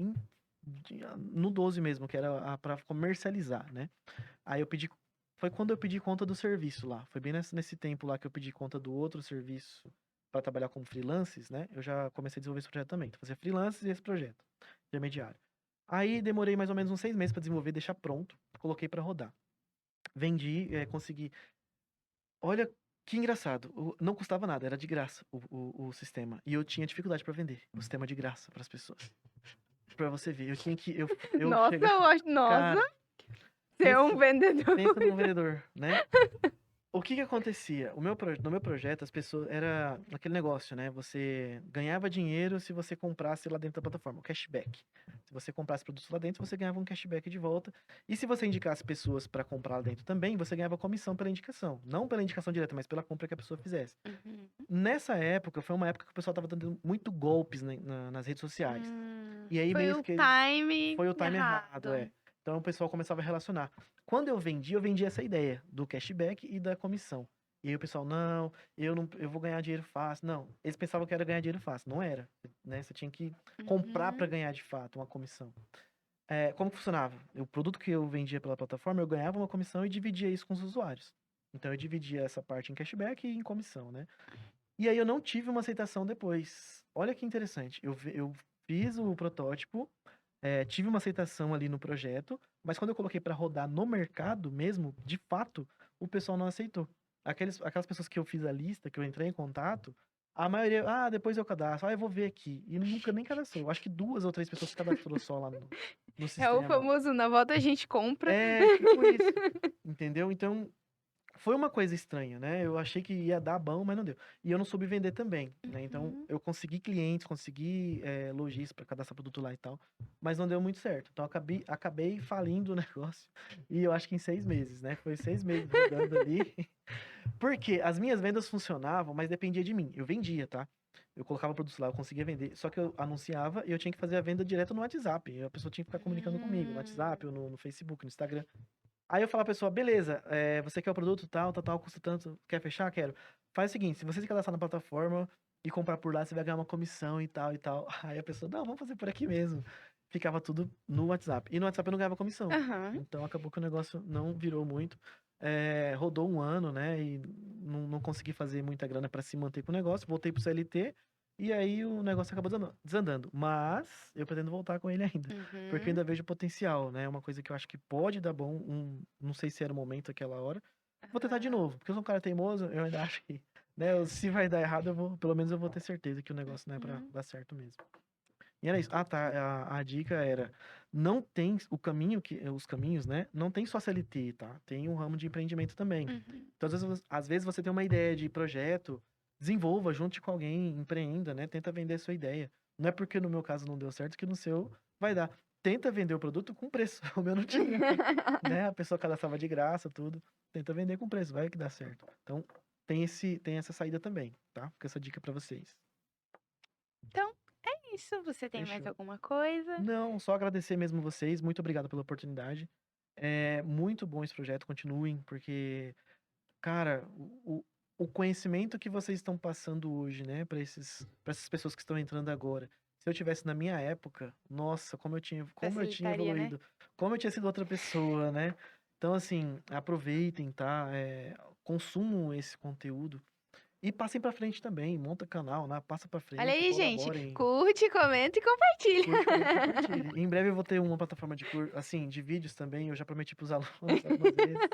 no 12 mesmo, que era para comercializar, né? Aí foi quando eu pedi conta do serviço lá. Foi bem nesse tempo lá que eu pedi conta do outro serviço para trabalhar como freelances, né? Eu já comecei a desenvolver esse projeto também. Então, fazia freelances e esse projeto, intermediário. Aí demorei mais ou menos uns 6 meses para desenvolver, deixar pronto, coloquei para rodar. Vendi, consegui. Olha Que engraçado, não custava nada, era de graça o sistema. E eu tinha dificuldade pra vender o sistema de graça pras pessoas. Pra você ver, eu tinha que eu Nossa, chegar eu acho nossa, cara, você é um pensa vendedor pensa num muito vendedor, né. O que que acontecia? No meu projeto, as pessoas era aquele negócio, né, você ganhava dinheiro se você comprasse lá dentro da plataforma, o cashback. Se você comprasse produtos lá dentro, você ganhava um cashback de volta. E se você indicasse pessoas para comprar lá dentro também, você ganhava comissão pela indicação. Não pela indicação direta, mas pela compra que a pessoa fizesse. uhum. Nessa época, foi uma época que o pessoal estava dando muito golpes nas redes sociais. E aí Foi meio o que eles time foi o time errado, errado. é. Então o pessoal começava a relacionar. Quando eu vendia essa ideia do cashback e da comissão. E aí o pessoal: "Não, eu vou ganhar dinheiro fácil". Não, eles pensavam que era ganhar dinheiro fácil, não era, né, você tinha que comprar para Uhum. ganhar de fato uma comissão. Como que funcionava? O produto que eu vendia pela plataforma, eu ganhava uma comissão e dividia isso com os usuários. Então eu dividia essa parte em cashback e em comissão, né. E aí eu não tive uma aceitação depois. Olha que interessante, eu fiz o protótipo, tive uma aceitação ali no projeto, mas quando eu coloquei para rodar no mercado mesmo, de fato, o pessoal não aceitou. Aquelas pessoas que eu fiz a lista, que eu entrei em contato, a maioria: "Ah, depois eu cadastro. Ah, eu vou ver aqui", e nunca nem cadastrou. Acho que 2 ou 3 pessoas se cadastrou só lá no É o sistema. famoso na volta a gente compra. É, tipo isso, entendeu? Então foi uma coisa estranha, né, eu achei que ia dar bom, mas não deu. E eu não soube vender também, né, então Uhum. eu consegui clientes, consegui, lojistas pra cadastrar produto lá e tal, mas não deu muito certo. Então acabei falindo o negócio, e eu acho que em 6 meses, né, foi 6 meses rodando ali. Porque as minhas vendas funcionavam, mas dependia de mim. Eu vendia, tá. Eu colocava produtos lá, eu conseguia vender, só que eu anunciava e eu tinha que fazer a venda direto no WhatsApp, e a pessoa tinha que ficar comunicando comigo no Hum. WhatsApp ou no Facebook, no Instagram. Aí eu falo à pessoa: "Beleza, você quer o produto tal, tal, tal, custa tanto, quer fechar? Quero". Faz o seguinte, se você se cadastrar na plataforma e comprar por lá, você vai ganhar uma comissão e tal e tal. Aí a pessoa: "Não, vamos fazer por aqui mesmo". Ficava tudo no WhatsApp. E no WhatsApp eu não ganhava comissão. Aham. Então acabou que o negócio não virou muito. Rodou um ano, né, e não consegui fazer muita grana para se manter com o negócio, voltei para o CLT, e aí o negócio acabou desandando. Mas eu pretendo voltar com ele ainda, porque eu Uhum. ainda vejo potencial, né, é uma coisa que eu acho que pode dar bom, não sei se era o momento, aquela hora. Vou tentar de Aham. novo, porque eu sou um cara teimoso, eu ainda acho que, né, se vai dar errado pelo menos eu vou ter certeza que o negócio não é pra Uhum. dar certo mesmo. E era isso. Ah, tá, a dica era, não tem o caminho os caminhos, né, não tem só CLT, tá, tem um ramo de empreendimento também. Uhum. Então às vezes você tem uma ideia de projeto, desenvolva, junte com alguém, empreenda, né, tenta vender a sua ideia. Não é porque no meu caso não deu certo que no seu vai dar. Tenta vender o produto com preço, o meu não tinha, né, a pessoa cadastrava de graça, tudo. Tenta vender com preço, vai que dá certo. Então tem essa saída também, tá, fica essa dica pra vocês. Então, é isso. Você tem mais Fechou. alguma coisa? Não, só agradecer mesmo vocês, muito obrigado pela oportunidade. É muito bom esse projeto, continuem, porque, cara, o conhecimento que vocês estão passando hoje, né, para essas pessoas que estão entrando agora, se eu tivesse na minha época, nossa, como eu tinha Facilitaria, né? evoluído, como eu tinha sido outra pessoa, né? Então, assim, aproveitem, tá? Consumam esse conteúdo e passem pra frente também, monta canal, né? Passa pra Olha frente, aí, gente. colaborem. Curte, comenta e compartilha. Curte, comente, compartilhe. Em breve eu vou ter uma plataforma assim, de vídeos também, eu já prometi para os alunos algumas vezes,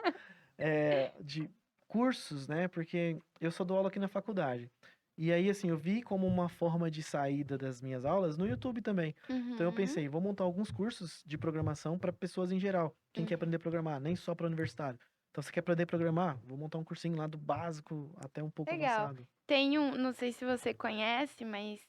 de cursos, né, porque eu só dou aula aqui na faculdade. E aí, assim, eu vi como uma forma de saída das minhas aulas no YouTube também. Então eu Uhum. pensei, vou montar alguns cursos de programação para pessoas em geral, quem quer aprender a Uhum. programar, nem só para universitário. Então você quer aprender a programar? Vou montar um cursinho lá do básico até um pouco Legal. avançado. Tem um, não sei se você conhece, mas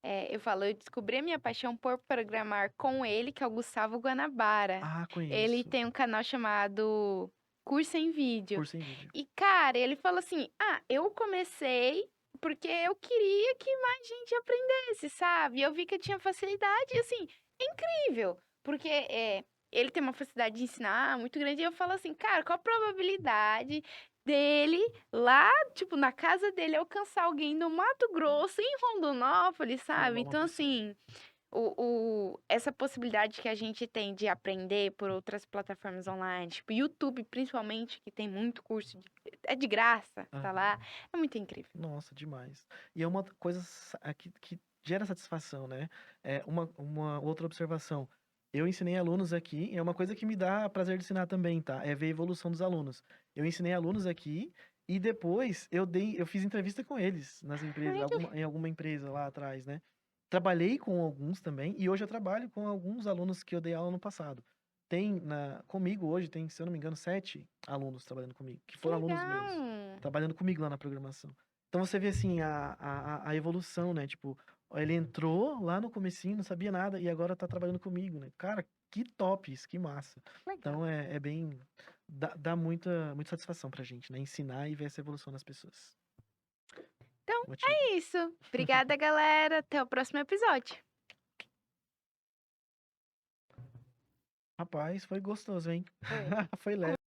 eu descobri a minha paixão por programar com ele, que é o Gustavo Guanabara. Ah, Ele conheço. tem um canal chamado Curso em Vídeo. Curso em vídeo. E, cara, ele falou assim: ah, eu comecei porque eu queria que mais gente aprendesse, sabe? Eu vi que eu tinha facilidade, e assim, é incrível, porque ele tem uma facilidade de ensinar muito grande, e eu falo assim, cara, qual a probabilidade dele lá, tipo, na casa dele, alcançar alguém no Mato Grosso, em Rondonópolis, sabe? Formar uma Então, pessoa. assim, essa possibilidade que a gente tem de aprender por outras plataformas online, tipo YouTube, principalmente, que tem muito curso, é de graça, tá lá, Aham. é muito incrível. Nossa, demais. E é uma coisa que gera satisfação, né? Uma outra observação. Eu ensinei alunos aqui, é uma coisa que me dá prazer de ensinar também, tá? É ver a evolução dos alunos. Eu ensinei alunos aqui E depois eu fiz entrevista com eles nas empresas, Ai, que em alguma empresa lá atrás, né. Trabalhei com alguns também, e hoje eu trabalho com alguns alunos que eu dei aula no passado. Comigo hoje tem, se eu não me engano, 7 alunos trabalhando comigo, que foram alunos meus, legal. trabalhando comigo lá na programação. Então você vê, assim, a evolução, né, tipo, ele entrou lá no comecinho, não sabia nada, e agora tá trabalhando comigo, né. Cara, que top isso, que massa. Legal. Então é bem dá muita satisfação pra gente, né, ensinar e ver essa evolução nas pessoas. Então Motiva. é isso. Obrigada, galera. Até o próximo episódio. Rapaz, foi gostoso, hein. Foi. Foi leve.